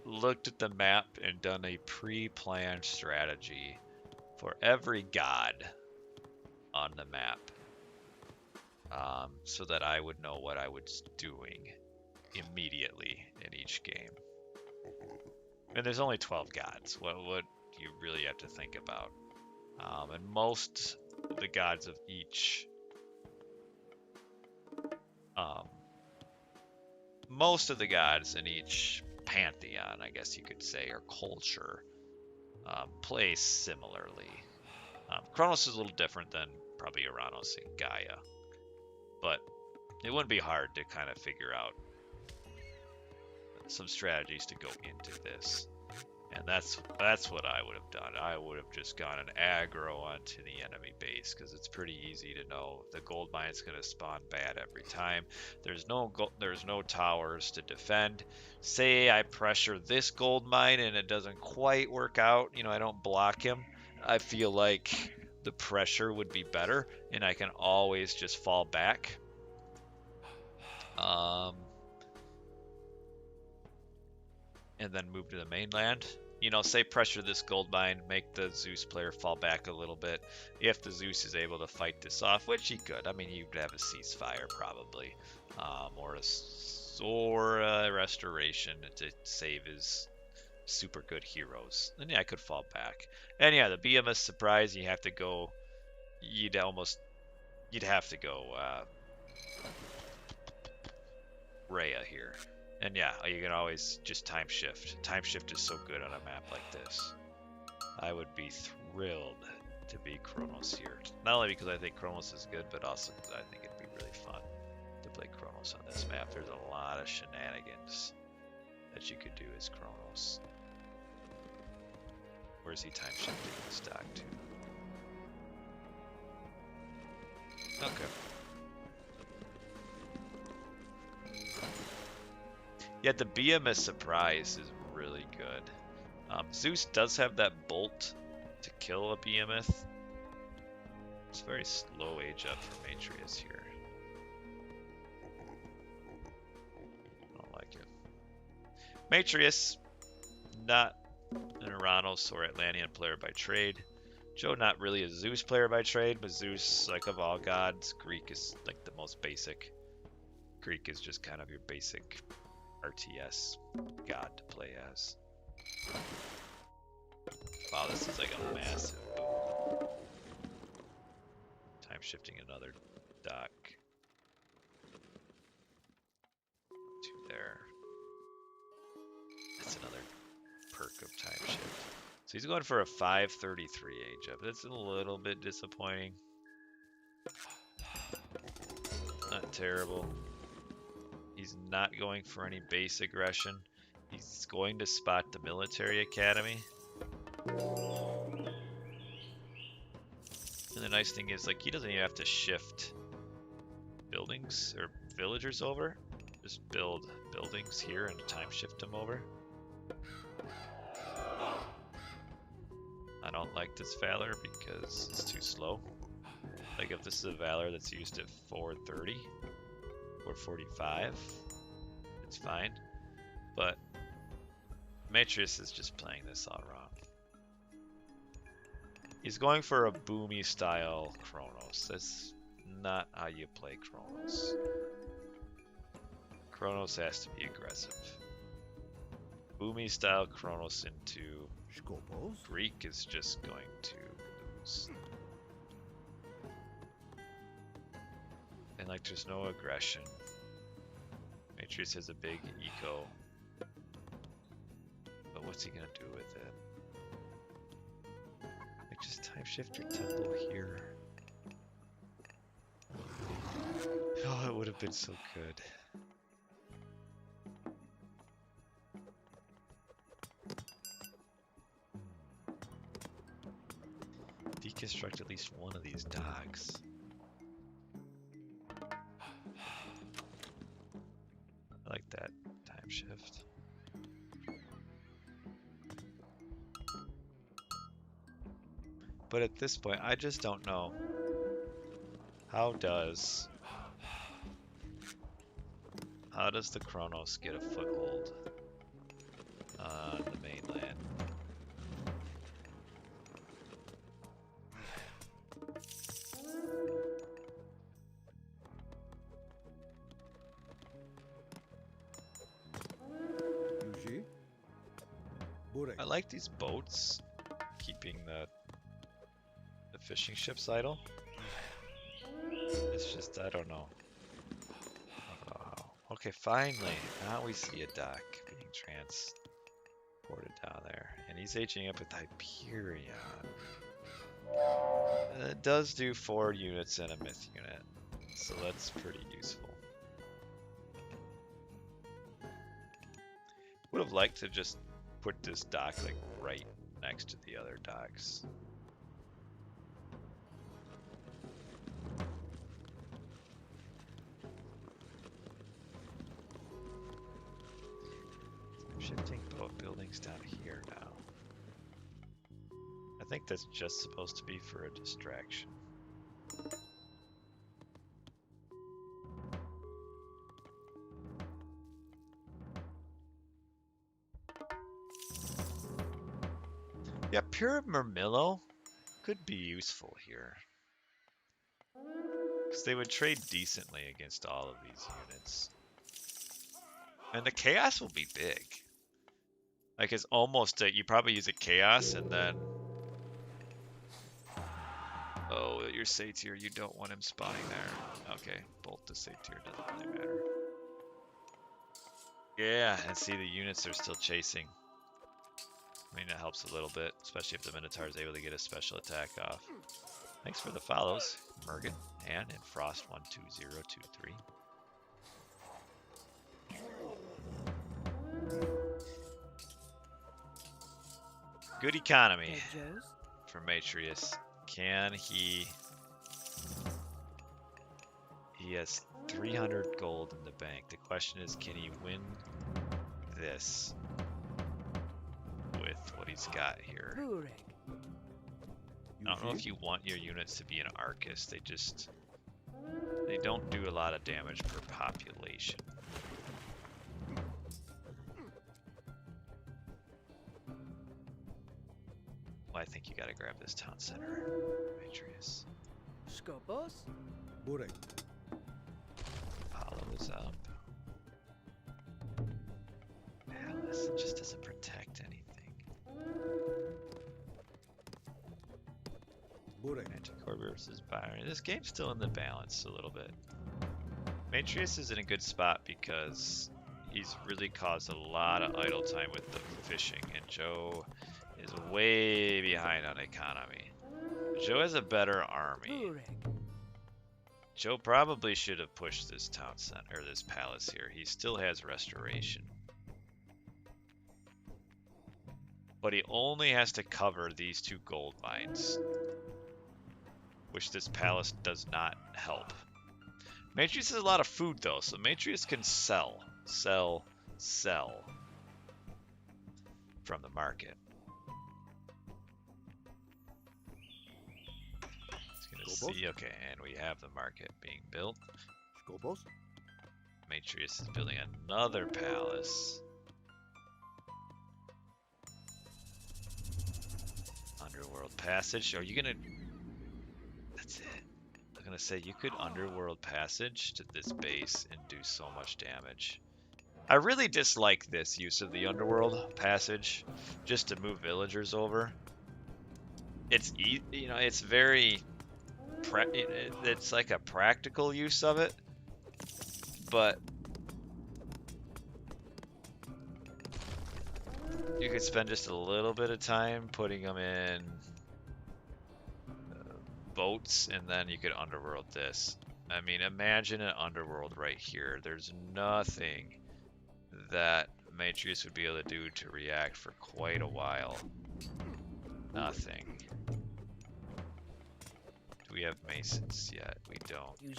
looked at the map and done a pre-planned strategy for every god on the map, so that I would know what I was doing immediately in each game. And there's only 12 gods. What do you really have to think about? And most of the gods of each, most of the gods in each pantheon, I guess you could say, or culture, play similarly. Kronos is a little different than probably Uranus and Gaia, but it wouldn't be hard to kind of figure out some strategies to go into this. And that's what I would have done. I would have just gone an aggro onto the enemy base because it's pretty easy to know the gold mine's going to spawn bad every time. There's no towers to defend. Say I pressure this gold mine and it doesn't quite work out. I don't block him. I feel like the pressure would be better, and I can always just fall back. And then move to the mainland. Say pressure this gold mine, make the Zeus player fall back a little bit. If the Zeus is able to fight this off, which he could. I mean, he would have a ceasefire probably, or a restoration to save his super good heroes. Then yeah, I could fall back. And yeah, the BMS surprise, you have to go. You'd have to go Rhea here. And yeah, you can always just time shift. Time shift is so good on a map like this. I would be thrilled to be Kronos here. Not only because I think Kronos is good, but also because I think it'd be really fun to play Kronos on this map. There's a lot of shenanigans that you could do as Kronos. Where's he time shifting his stock to? Okay. Yeah, the BMS surprise is really good. Zeus does have that bolt to kill a behemoth. It's very slow age up for Matrius here. I don't like it. Matrius, not an Uranus or Atlantean player by trade. Joe, not really a Zeus player by trade, but Zeus, like of all gods, Greek is like the most basic. Greek is just kind of your basic RTS god to play as. Wow, this is like a massive boom. shifting another dock to there. That's another perk of time shift. So he's going for a 533 age up. That's a little bit disappointing. Not terrible. He's not going for any base aggression. He's going to spot the military academy. And the nice thing is, like, he doesn't even have to shift buildings or villagers over. Just build buildings here and time shift them over. I don't like this Valor because it's too slow. Like, if this is a Valor that's used at 430 or 45, it's fine. But Matrius is just playing this all wrong. He's going for a boomy style Chronos. That's not how you play Chronos. Chronos has to be aggressive. Boomy style Chronos into Greek is just going to lose. And like, there's no aggression. Matrius has a big eco. But what's he gonna do with it? Like, just time shift your temple here. Oh, it would have been so good. Deconstruct at least one of these docks. I like that time shift. But at this point, I just don't know. How does the Chronos get a foothold on the mainland? I like these boats, keeping the fishing ships idle. It's just, I don't know. Okay, finally, now we see a dock being transported down there. And he's aging up with Hyperion. It does do 4 units and a myth unit, so that's pretty useful. Would have liked to just put this dock like right next to the other docks. I'm shifting boat buildings down here now. I think that's just supposed to be for a distraction. Yeah, pure Murmillo could be useful here. Because they would trade decently against all of these units. And the Chaos will be big. Like, it's almost you probably use a Chaos and then... Oh, your Satyr, you don't want him spawning there. Okay, bolt the Satyr, doesn't really matter. Yeah, and see, the units are still chasing. I mean, it helps a little bit, especially if the Minotaur is able to get a special attack off. Thanks for the follows, Mergen, Ann, and Frost12023. Good economy for Matrius. Can he... He has 300 gold in the bank. The question is, can he win this with what he's got here? I don't know if you want your units to be an Arcus. They don't do a lot of damage per population. Well, I think you gotta grab this town center, Matrius. Skopos? Apollo is up. Palace, it just doesn't protect anything. Anticore versus Byron. This game's still in the balance a little bit. Matrius is in a good spot because he's really caused a lot of idle time with the fishing, and Joe is way behind on economy. Joe has a better army. Joe probably should have pushed this town center, or this palace here. He still has restoration. But he only has to cover these 2 gold mines, which this palace does not help. Matrius has a lot of food though, so Matrius can sell from the market. See, okay, and we have the market being built. Matrius is building another palace. Underworld passage. Are you gonna? That's it. I'm gonna say you could underworld passage to this base and do so much damage. I really dislike this use of the underworld passage, just to move villagers over. It's it's very. It's like a practical use of it, but you could spend just a little bit of time putting them in boats, and then you could underworld this. I mean, imagine an underworld right here. There's nothing that Matrius would be able to do to react for quite a while. Nothing. Do we have masons yet? We don't. We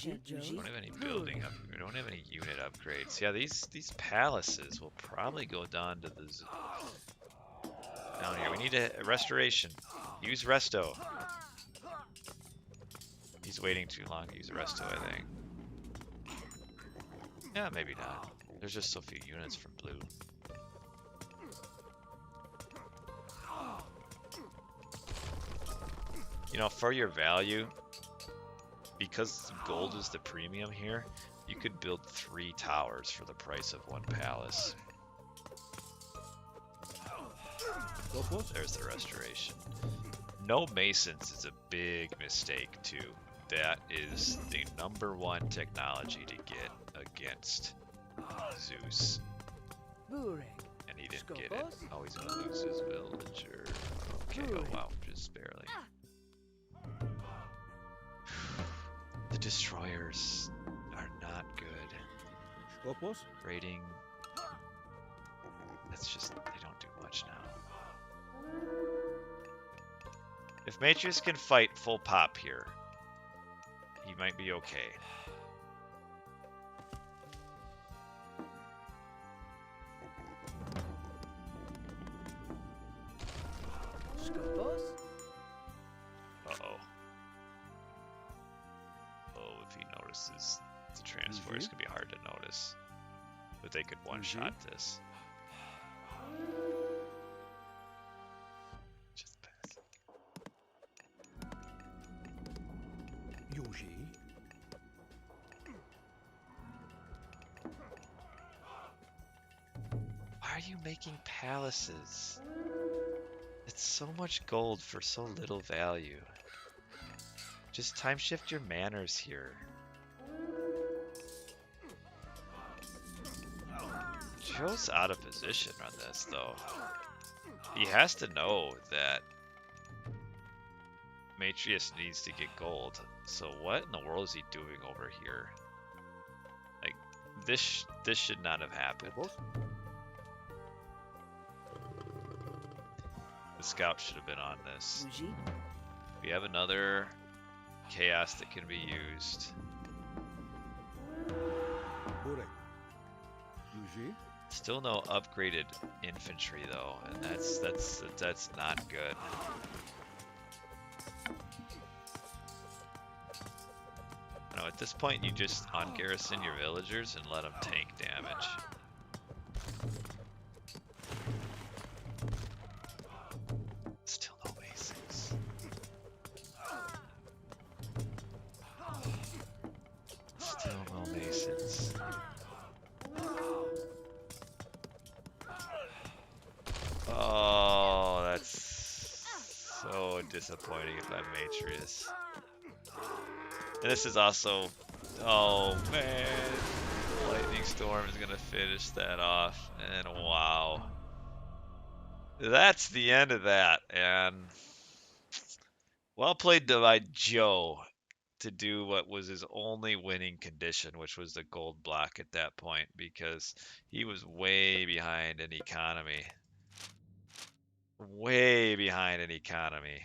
don't have any building up. We don't have any unit upgrades. Yeah, these palaces will probably go down to the down here. We need a restoration. Use resto. He's waiting too long to use resto, I think. Yeah, maybe not. There's just so few units from blue. You know, for your value, because gold is the premium here, you could build 3 towers for the price of 1 palace. There's the restoration. No masons is a big mistake too. That is the #1 technology to get against Zeus. And he didn't get it. Oh, he's gonna lose his villager. Okay, oh wow, just barely. The destroyers are not good. Rating. That's just, they don't do much now. If Matrius can fight full pop here, he might be okay. Uh-oh. Oh, if he notices the transfer, it's gonna be hard to notice. But they could one-shot this. Just pass. Why are you making palaces? It's so much gold for so little value. Just time shift your manners here. Joe's out of position on this though. He has to know that Matrius needs to get gold. So what in the world is he doing over here? Like, this should not have happened. The scout should have been on this. We have another chaos that can be used. Still no upgraded infantry though, and that's not good. No, at this point you just ungarrison your villagers and let them tank damage. Still no basics. Still no masons. Oh, that's so disappointing if I'm Matrius. And this is also, oh man, Lightning Storm is gonna finish that off, and wow. That's the end of that, and well played by Joe to do what was his only winning condition, which was the gold block at that point, because he was way behind in economy. Way behind in economy.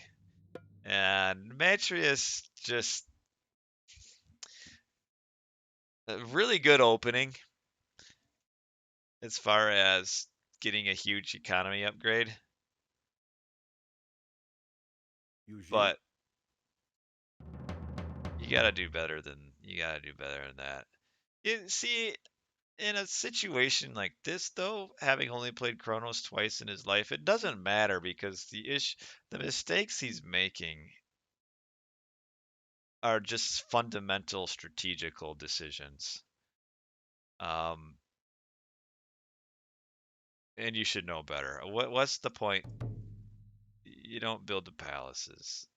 And Matrius just a really good opening as far as getting a huge economy upgrade. But you gotta do better than that. See, in a situation like this, though, having only played Chronos twice in his life, it doesn't matter because the mistakes he's making are just fundamental strategical decisions. And you should know better. What's the point? You don't build the palaces.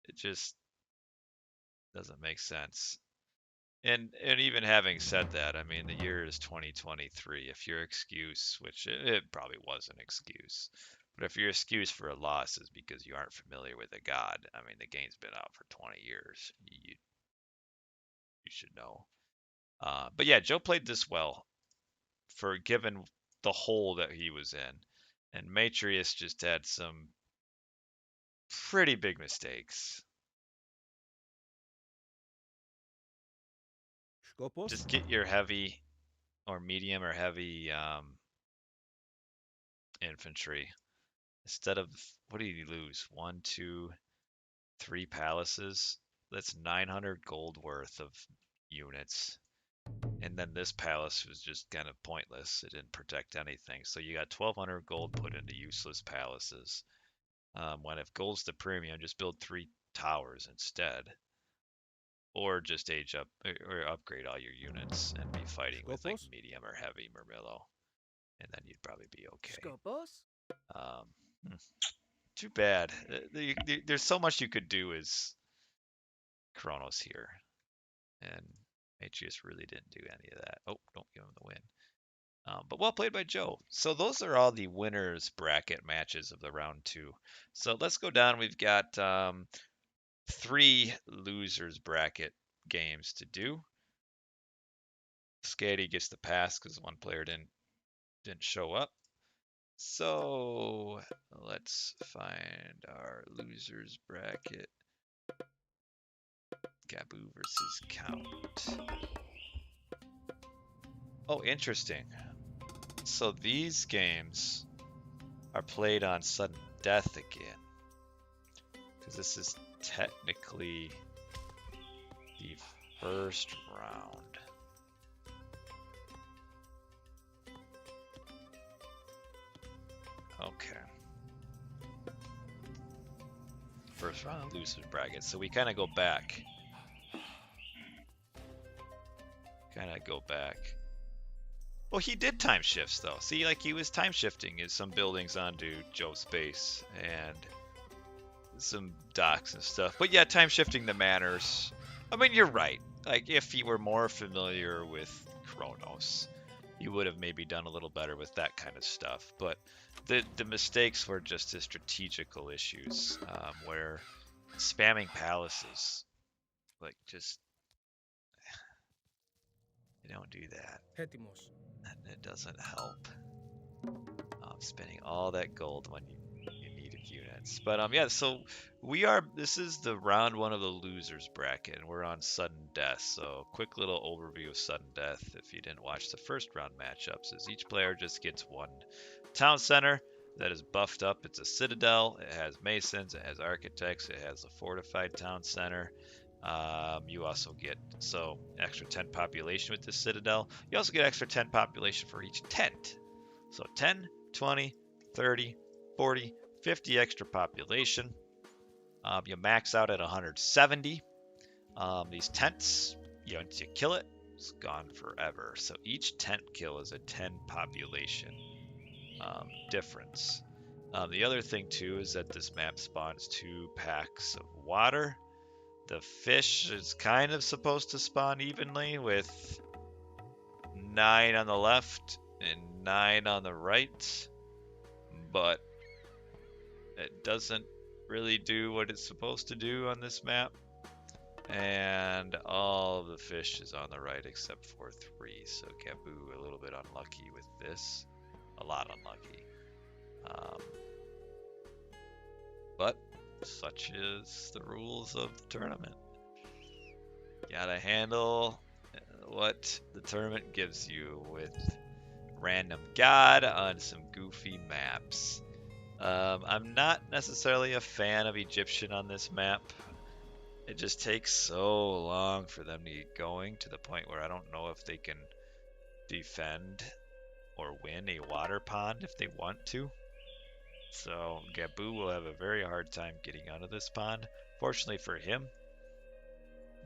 It just doesn't make sense. And even having said that, I mean the year is 2023. If your excuse, which it probably was an excuse, but if your excuse for a loss is because you aren't familiar with a god, I mean the game's been out for 20 years. You should know. But yeah, Joe played this well for given the hole that he was in, and Matrius just had some pretty big mistakes. Just get your heavy or medium or heavy infantry instead of, what did he lose? 1, 2, 3 palaces. That's 900 gold worth of units. And then this palace was just kind of pointless. It didn't protect anything. So you got 1200 gold put into useless palaces. When if gold's the premium, just build 3 towers instead. Or just age up or upgrade all your units and be fighting with like medium or heavy Murmillo. And then you'd probably be okay. Um, Too bad. There's so much you could do as Kronos here. And Matrius really didn't do any of that. Oh, don't give him the win. But well played by Joe. So those are all the winners bracket matches of the round 2. So let's go down. We've got 3 losers bracket games to do. Scatty gets the pass because one player didn't show up. So let's find our losers bracket. Gabu versus Count. Oh, interesting. So these games are played on sudden death again. Because this is technically the first round. Okay. First round losers bracket. So we kind of go back. Well, he did time shifts though. See, like he was time shifting some buildings onto Joe's base and some docks and stuff. But yeah, time shifting the manors. I mean, you're right. Like if he were more familiar with Kronos, he would have maybe done a little better with that kind of stuff. But the mistakes were just his strategical issues, where spamming palaces, like just you don't do that. And it doesn't help. Spending all that gold when you needed units. But yeah, so this is the round 1 of the losers bracket, and we're on sudden death. So quick little overview of sudden death if you didn't watch the first round matchups is each player just gets 1 town center that is buffed up. It's a citadel, it has masons, it has architects, it has a fortified town center. You also get extra 10 population with this citadel. You also get extra 10 population for each tent. So 10, 20, 30, 40, 50 extra population. You max out at 170. These tents, once you kill it, it's gone forever. So each tent kill is a 10 population difference. The other thing too is that this map spawns 2 packs of water. The fish is kind of supposed to spawn evenly with 9 on the left and 9 on the right, but it doesn't really do what it's supposed to do on this map. And all of the fish is on the right except for 3, so Gaboo a little bit unlucky with this. A lot unlucky. But such is the rules of the tournament. Gotta handle what the tournament gives you with random god on some goofy maps. I'm not necessarily a fan of Egyptian on this map. It just takes so long for them to get going to the point where I don't know if they can defend or win a water pond if they want to. So Gaboo will have a very hard time getting out of this pond. Fortunately for him,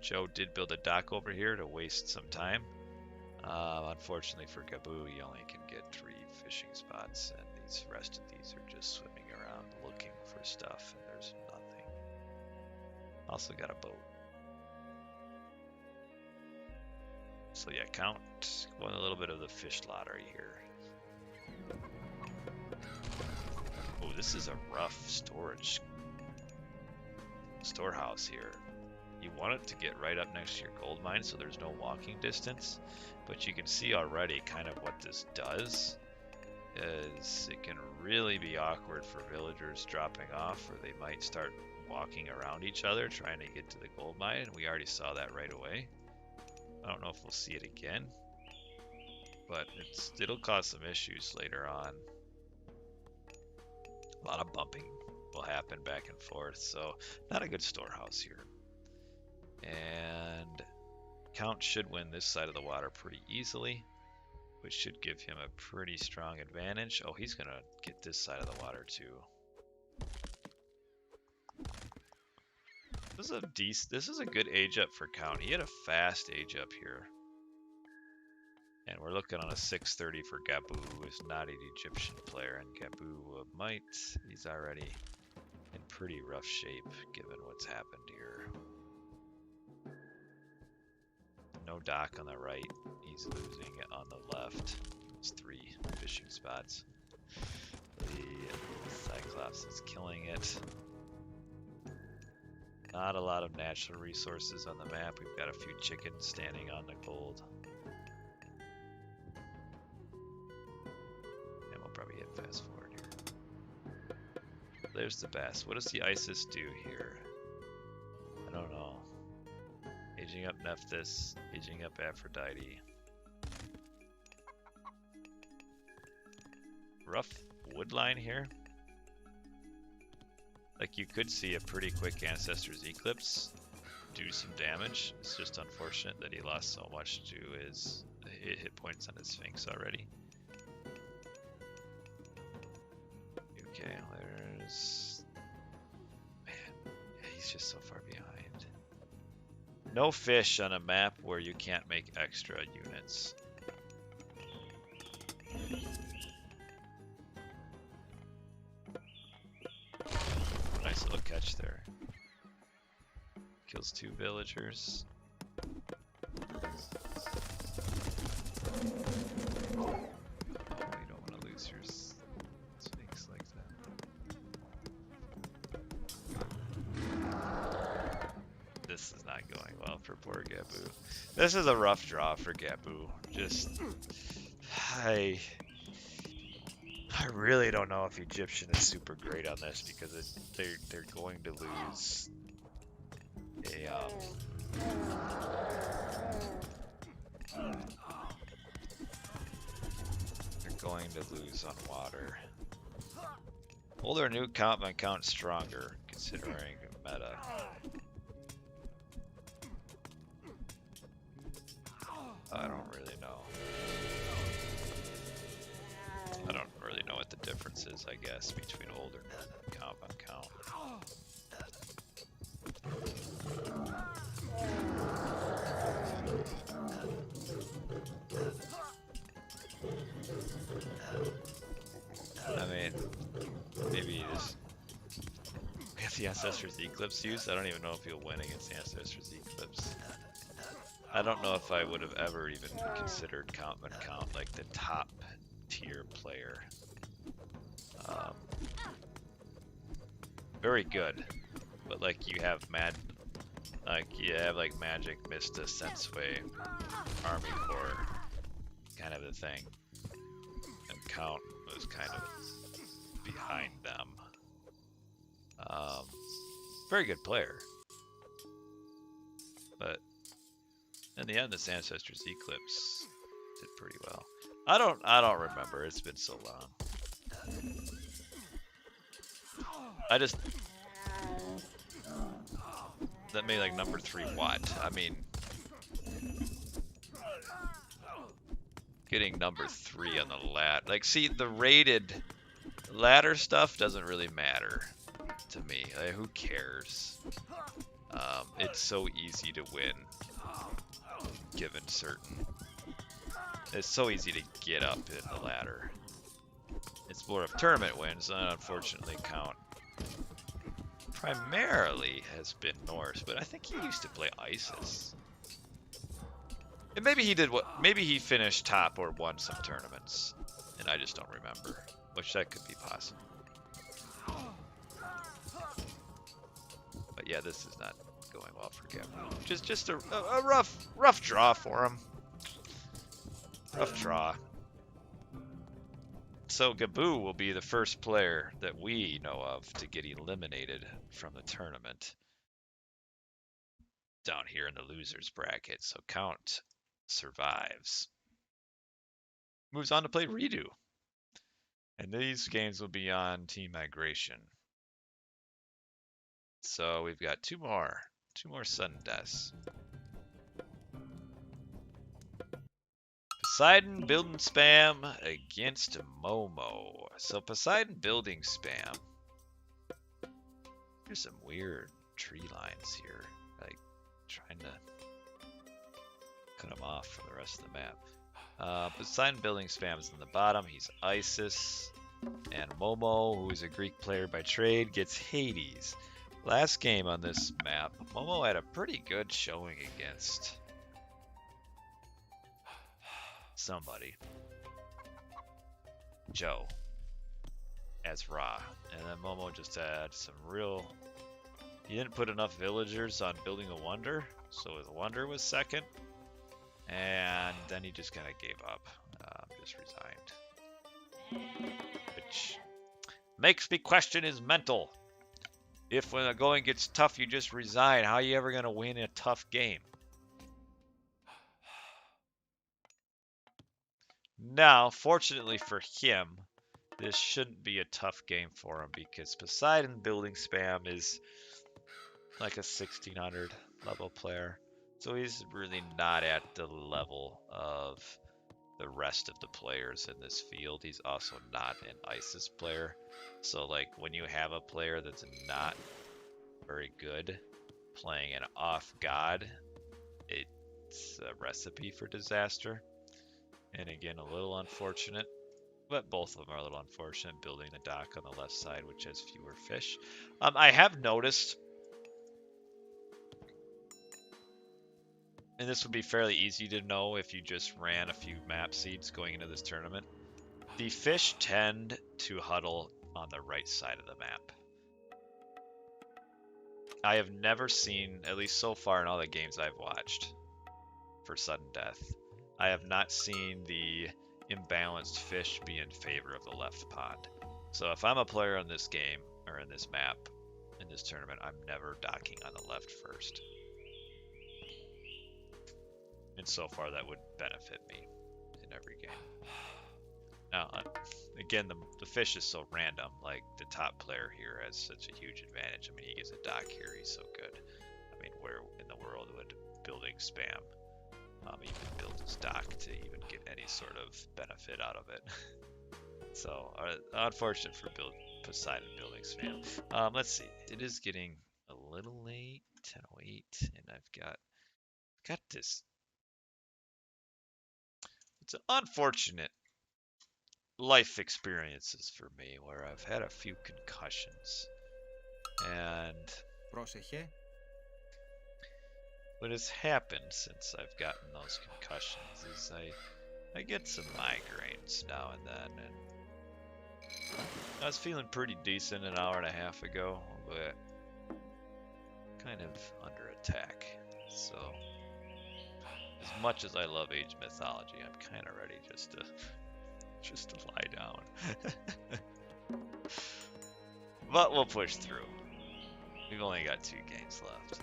Joe did build a dock over here to waste some time. Unfortunately for Gaboo, he only can get 3 fishing spots, and these rest of these are just swimming around looking for stuff, and there's nothing. Also got a boat. So yeah, count going a little bit of the fish lottery here. Oh, this is a rough storehouse here. You want it to get right up next to your gold mine so there's no walking distance, but you can see already kind of what this does is it can really be awkward for villagers dropping off, or they might start walking around each other trying to get to the gold mine, and we already saw that right away. I don't know if we'll see it again, but it'll cause some issues later on. A lot of bumping will happen back and forth, so not a good storehouse here. And Count should win this side of the water pretty easily, which should give him a pretty strong advantage. Oh, he's gonna get this side of the water too. This is a good age up for Count. He had a fast age up here. And we're looking on a 630 for Gaboo, who is not an Egyptian player, and Gaboo he's already in pretty rough shape given what's happened here. No dock on the right, he's losing it on the left. It's 3 fishing spots. The Cyclops is killing it. Not a lot of natural resources on the map. We've got a few chickens standing on the gold. And we'll probably hit fast forward here. There's the best. What does the Isis do here? I don't know. Aging up Nephthys, aging up Aphrodite. Rough wood line here. Like, you could see a pretty quick Ancestor's Eclipse do some damage. It's just unfortunate that he lost so much to his hit points on his Sphinx already. Okay, there's... Man, he's just so far behind. No fish on a map where you can't make extra units. Nice little catch there. Kills 2 villagers. Oh, you don't want to lose your Sphinx like that. This is not going well for poor Gaboo. This is a rough draw for Gaboo. I really don't know if Egyptian is super great on this because they're going to lose on water. Older or new count might count stronger considering meta. I don't really know. I don't really know what the difference is, I guess, between old and count on count. I mean, maybe the Ancestors Eclipse use? I don't even know if he'll win against the Ancestors Eclipse. I don't know if I would have ever even considered Count like the top tier player. Very good, but like you have like Magic, Mista, Sensei, Army Corps, kind of the thing, and Count was kind of behind them. Very good player, but in the end, this Ancestors Eclipse did pretty well. I don't remember. It's been so long. I just that made like number 3 what? I mean, getting number 3 on the lat. Like, see, the rated ladder stuff doesn't really matter to me. Like, who cares? It's so easy to win, given certain. It's so easy to get up in the ladder. It's more of tournament wins, and unfortunately Count primarily has been Norse, but I think he used to play ISIS. And maybe he did maybe he finished top or won some tournaments, and I just don't remember, which that could be possible. But yeah, this is not going well for Kevin. Just a rough draw for him. Rough draw. So Gaboo will be the first player that we know of to get eliminated from the tournament down here in the losers bracket. So Count survives. Moves on to play Redo. And these games will be on Team Migration. So we've got two more sudden deaths. Poseidon building spam against Momo. So Poseidon building spam. There's some weird tree lines here. Like trying to cut them off from the rest of the map. Poseidon building spam is in the bottom. He's Isis. And Momo, who is a Greek player by trade, gets Hades. Last game on this map, Momo had a pretty good showing against somebody. Joe as Ra. And then Momo just had some real... He didn't put enough villagers on building a wonder, so his wonder was second. And then he just kind of gave up. Just resigned. Which makes me question his mental. If when the going gets tough, you just resign, how are you ever going to win a tough game? Now, fortunately for him, this shouldn't be a tough game for him because Poseidon building spam is like a 1600 level player. So he's really not at the level of the rest of the players in this field. He's also not an ISIS player. So like when you have a player that's not very good playing an off god, it's a recipe for disaster. And again, a little unfortunate, but both of them are a little unfortunate, building the dock on the left side, which has fewer fish. I have noticed, and this would be fairly easy to know if you just ran a few map seeds going into this tournament, the fish tend to huddle on the right side of the map. I have never seen, at least so far in all the games I've watched for sudden death, I have not seen the imbalanced fish be in favor of the left pond. So if I'm a player in this game, or in this map, in this tournament, I'm never docking on the left first. And so far that would benefit me in every game. Now, again, the fish is so random, like the top player here has such a huge advantage. I mean, he gets a dock here, he's so good. I mean, where in the world would building spam even build his dock to even get any sort of benefit out of it? So, unfortunate for Poseidon building spam. Let's see, it is getting a little late, 10:08, and I've got this. It's an unfortunate life experiences for me where I've had a few concussions. And Πρόσεχε. what has happened since I've gotten those concussions is I get some migraines now and then, and I was feeling pretty decent an hour and a half ago, but kind of under attack. So as much as I love Age of Mythology, I'm kind of ready just to lie down. But we'll push through. We've only got 2 games left.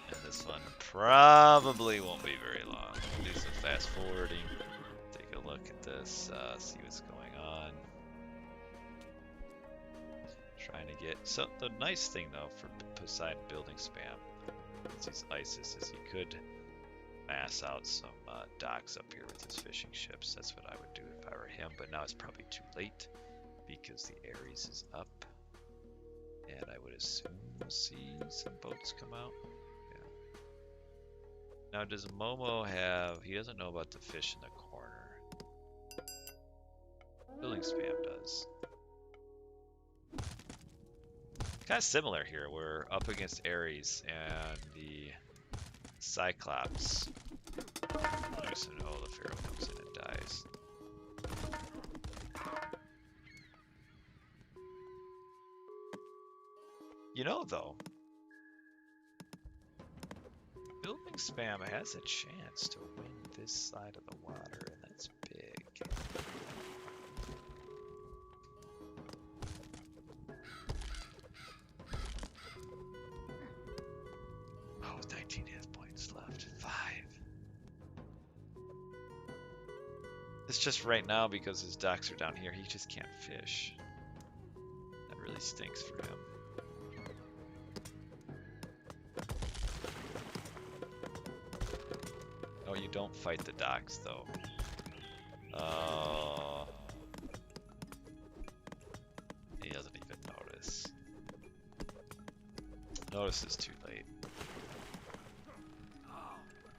And this one probably won't be very long. Do some fast forwarding. Take a look at this, see what's going on. Trying to get... So the nice thing though for Poseidon building spam, since he's Isis, is he could mass out some docks up here with his fishing ships. That's what I would do if I were him, but now it's probably too late because the Ares is up. And I would assume we'll see some boats come out. Yeah. Now, does Momo have... He doesn't know about the fish in the corner. Building spam does. Kind of similar here. We're up against Ares and the Cyclops. Oh, the Pharaoh comes in and dies. You know, though, building spam has a chance to win this side of the water, and that's big. Oh, 19 hit points left. 5. It's just right now because his docks are down here, he just can't fish. That really stinks for him. Oh, you don't fight the docks, though. Oh. He doesn't even notice. Notice is too late.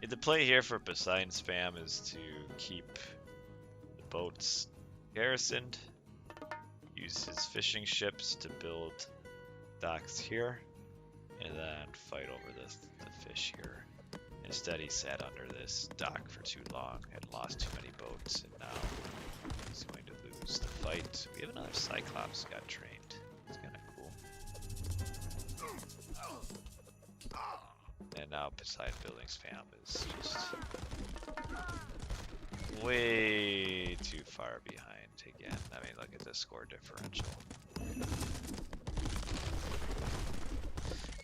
The play here for Poseidon spam is to keep the boats garrisoned, use his fishing ships to build docks here, and then fight over the fish here. Instead, he sat under this dock for too long and lost too many boats, and now he's going to lose the fight. We have another Cyclops got trained. It's kind of cool. And now Poseidon building spam is just way too far behind again. I mean, look at the score differential.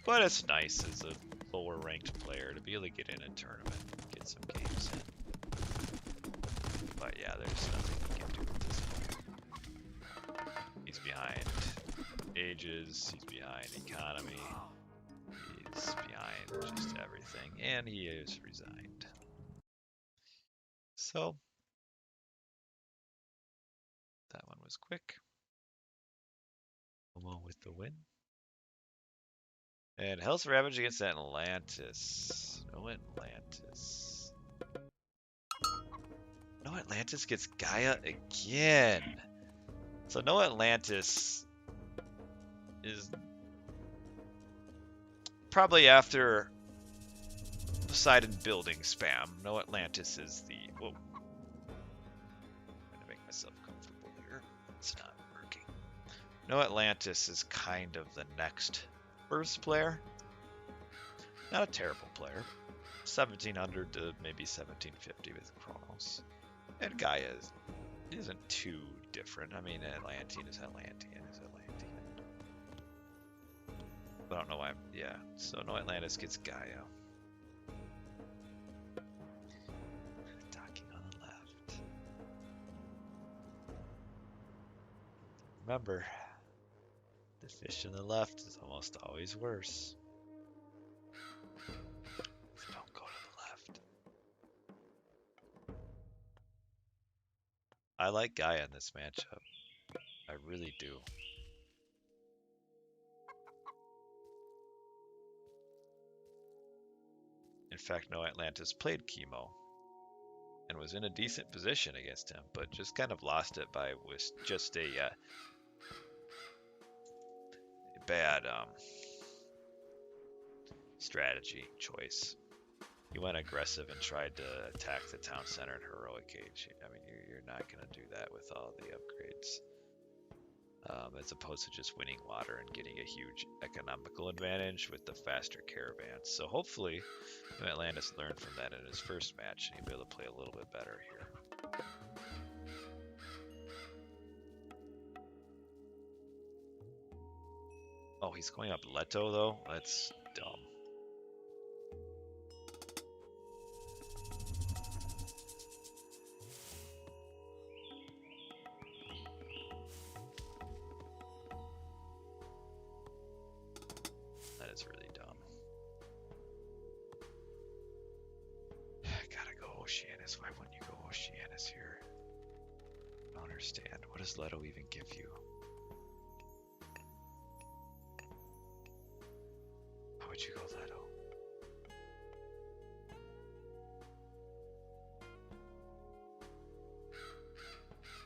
But it's nice as a lower ranked player to be able to get in a tournament and get some games in. But yeah, there's nothing we can do at this point. He's behind ages, he's behind economy, he's behind just everything, and he is resigned. So, that one was quick. Along with the win. And Hell's Ravage against Atlantis. No Atlantis. No Atlantis gets Gaia again. So no Atlantis is probably after Poseidon building spam. No Atlantis is the... Whoa. I'm going to make myself comfortable here. It's not working. No Atlantis is kind of the next first player. Not a terrible player. 1700 to maybe 1750 with Chronos. And Gaia isn't too different. I mean, Atlantean is Atlantean is Atlantean. I don't know why. Yeah, so no Atlantis gets Gaia. Docking on the left. Remember, the fish on the left is almost always worse. So don't go to the left. I like Gaia in this matchup. I really do. In fact, no Atlantis played Chemo and was in a decent position against him, but just kind of lost it by just a bad strategy choice. He went aggressive and tried to attack the town center in Heroic Age. I mean, you're not going to do that with all the upgrades. As opposed to just winning water and getting a huge economical advantage with the faster caravans. So hopefully, Atlantis learned from that in his first match, and he'll be able to play a little bit better here. Oh, he's going up Leto, though? That's dumb. That is really dumb. Gotta go Oceanus. Why wouldn't you go Oceanus here? I don't understand. What does Leto even give you? Why would you go Leto?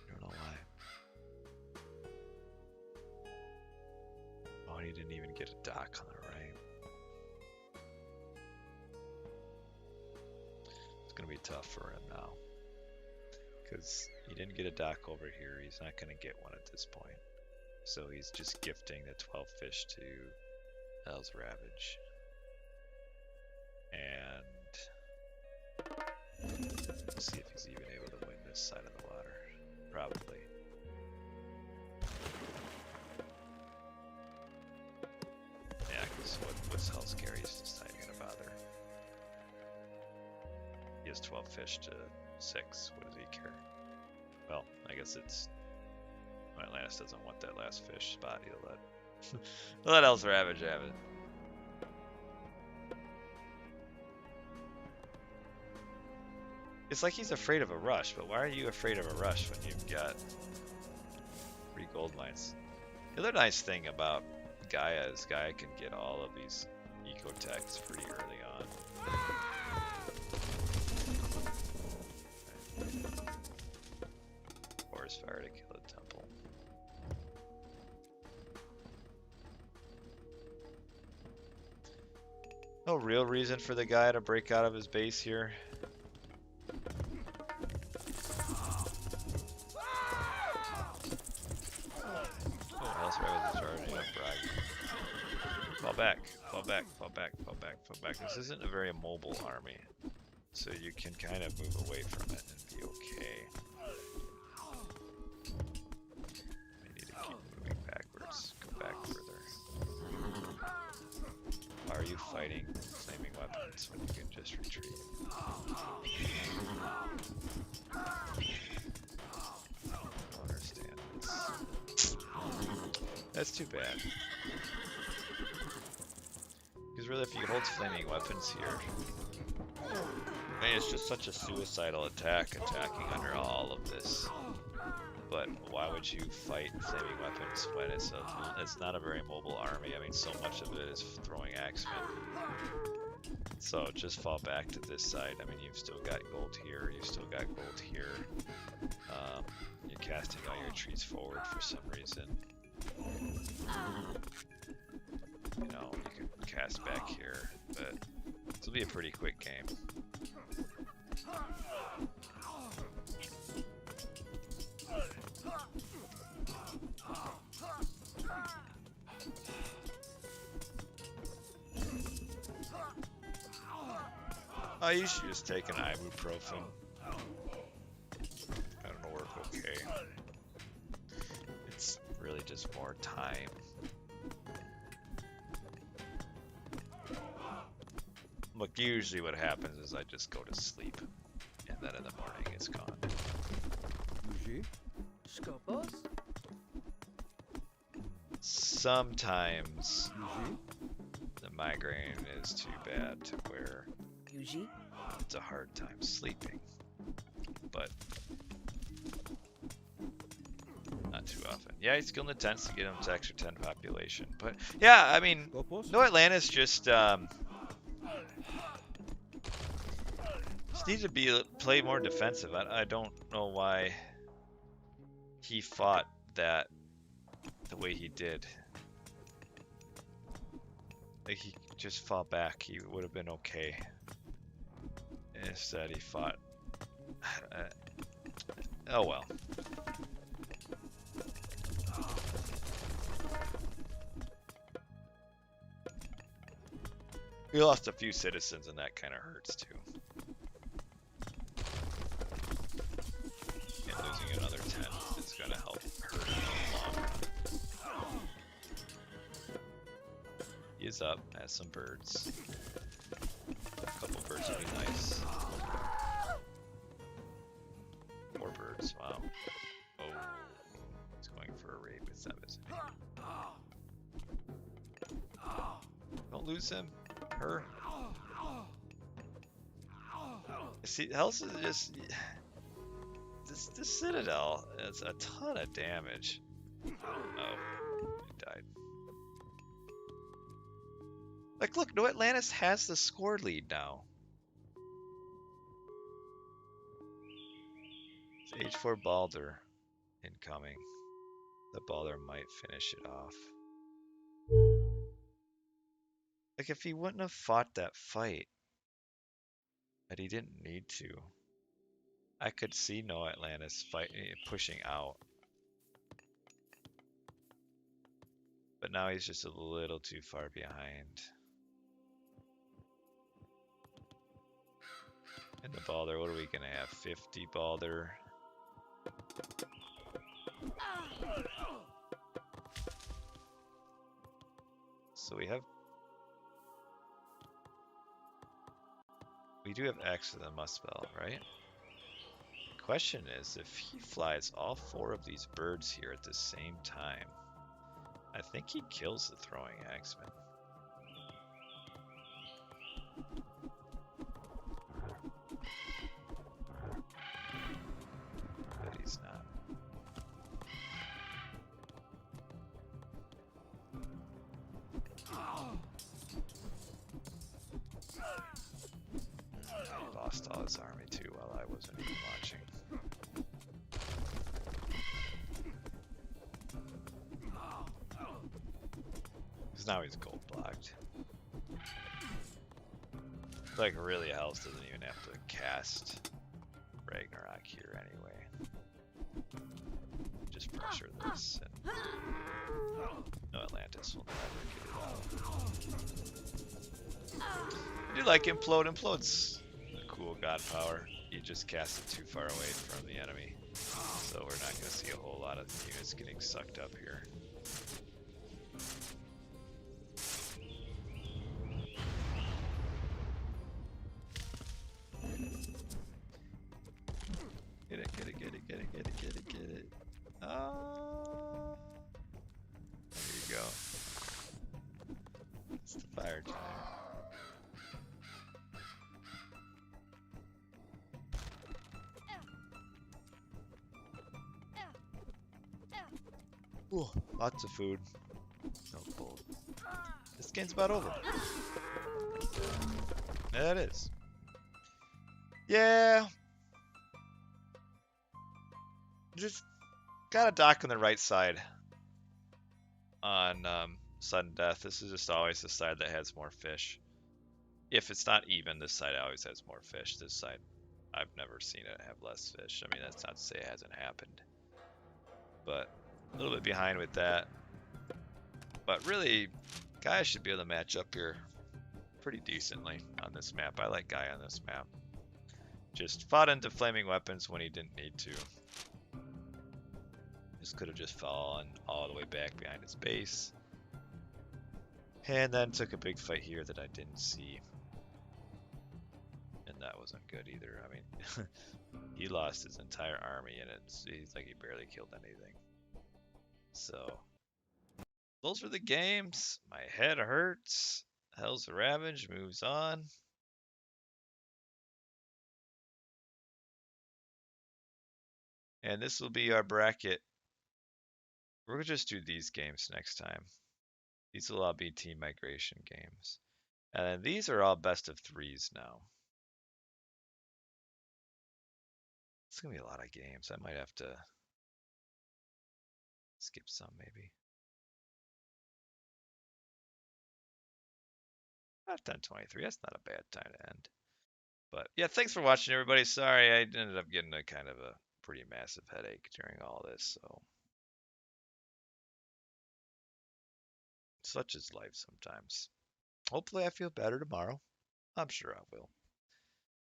I don't know why. Oh, and he didn't even get a dock on the right. It's gonna be tough for him now. Because he didn't get a dock over here. He's not gonna get one at this point. So he's just gifting the 12 fish to Hell's Ravage. And we'll see if he's even able to win this side of the water. Probably. Yeah, because what's Hell's Gary's just not even gonna bother. He has 12 fish to 6. What does he care? Well, I guess it's Atlantis doesn't want that last fish spot. He'll let Hell's Ravage have it. It's like he's afraid of a rush, but why are you afraid of a rush when you've got 3 gold mines? The other nice thing about Gaia is Gaia can get all of these eco-techs pretty early on. Forest fire to kill the temple. No real reason for the guy to break out of his base here. Oh, Hell's Ravage is charging up Bragg. Fall back, fall back, fall back, fall back, fall back. This isn't a very mobile army, so you can kind of move away from it and be okay. We need to keep moving backwards. Go back further. Why are you fighting flaming weapons when you can just retreat? I don't understand this. That's too bad. Because really, if he holds flaming weapons here, I mean, it's just such a suicidal attack, attacking under all of this. But why would you fight flaming weapons when it's not a very mobile army? I mean, so much of it is throwing axemen. So just fall back to this side. I mean, you've still got gold here. You've still got gold here. You're casting all your trees forward for some reason. You know, you can cast back here, but this will be a pretty quick game. Oh, you should just take an ibuprofen. That'll work okay. It's really just more time. Look, usually what happens is I just go to sleep, and then in the morning it's gone. Sometimes the migraine is too bad to where it's a hard time sleeping, but not too often. Yeah, he's killing the tents to get him to extra 10 population, but yeah, I mean, no Atlantis just needs to play more defensive. I don't know why he fought that the way he did. Like, he just fought back, he would have been okay. Instead, he fought. Oh well. We lost a few citizens, and that kind of hurts too. And losing another 10 is going to help hurt in the long run. He is up, has some birds. A couple birds would be nice. 4 birds, wow. Oh, he's going for a raid with them, isn't he? Don't lose him. Her. See, Hell's is just this Citadel. It's a ton of damage. Oh, he died. Like, look, no Atlantis has the score lead now. It's H4 Balder incoming. The Balder might finish it off. Like, if he wouldn't have fought that fight, but he didn't need to, I could see no Atlantis pushing out. But now he's just a little too far behind. And the Balder, what are we gonna have? 50 Balder. So we do have X with a Muspel, right? Question is, if he flies all 4 of these birds here at the same time, I think he kills the throwing axeman. But he's not. He lost all his army too while I wasn't even watching. Because now he's gold blocked. Like, really, Hells doesn't even have to cast Ragnarok here anyway. Just pressure this, and no Atlantis will never get it out. I do like Implode. Implode's a cool god power. You just cast it too far away from the enemy, so we're not going to see a whole lot of units getting sucked up here. Get it, get it, get it, get it, get it, get it, get it. There you go. It's the fire time. Ooh, lots of food. No cold. This game's about over. Yeah, it is. Yeah. Just gotta dock on the right side on sudden death. This is just always the side that has more fish. If it's not even, this side always has more fish. This side, I've never seen it have less fish. I mean, that's not to say it hasn't happened. But a little bit behind with that. But really, Guy should be able to match up here pretty decently on this map. I like Guy on this map. Just fought into flaming weapons when he didn't need to. Just could have just fallen all the way back behind his base. And then took a big fight here that I didn't see. And that wasn't good either. I mean, he lost his entire army and he's like he barely killed anything. So, those were the games. My head hurts. Hell's Ravage moves on. And this will be our bracket. We're going to just do these games next time. These will all be team migration games. And these are all best of 3s now. It's going to be a lot of games. I might have to skip some maybe. 10:23. That's not a bad time to end. But yeah, thanks for watching, everybody. Sorry, I ended up getting a kind of a pretty massive headache during all this. So such is life sometimes. Hopefully, I feel better tomorrow. I'm sure I will.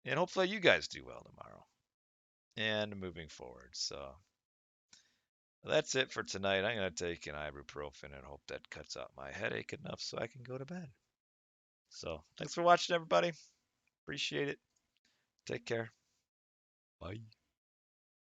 And hopefully, you guys do well tomorrow and moving forward. So that's it for tonight. I'm going to take an ibuprofen and hope that cuts out my headache enough so I can go to bed. So thanks for watching, everybody. Appreciate it. Take care. Bye.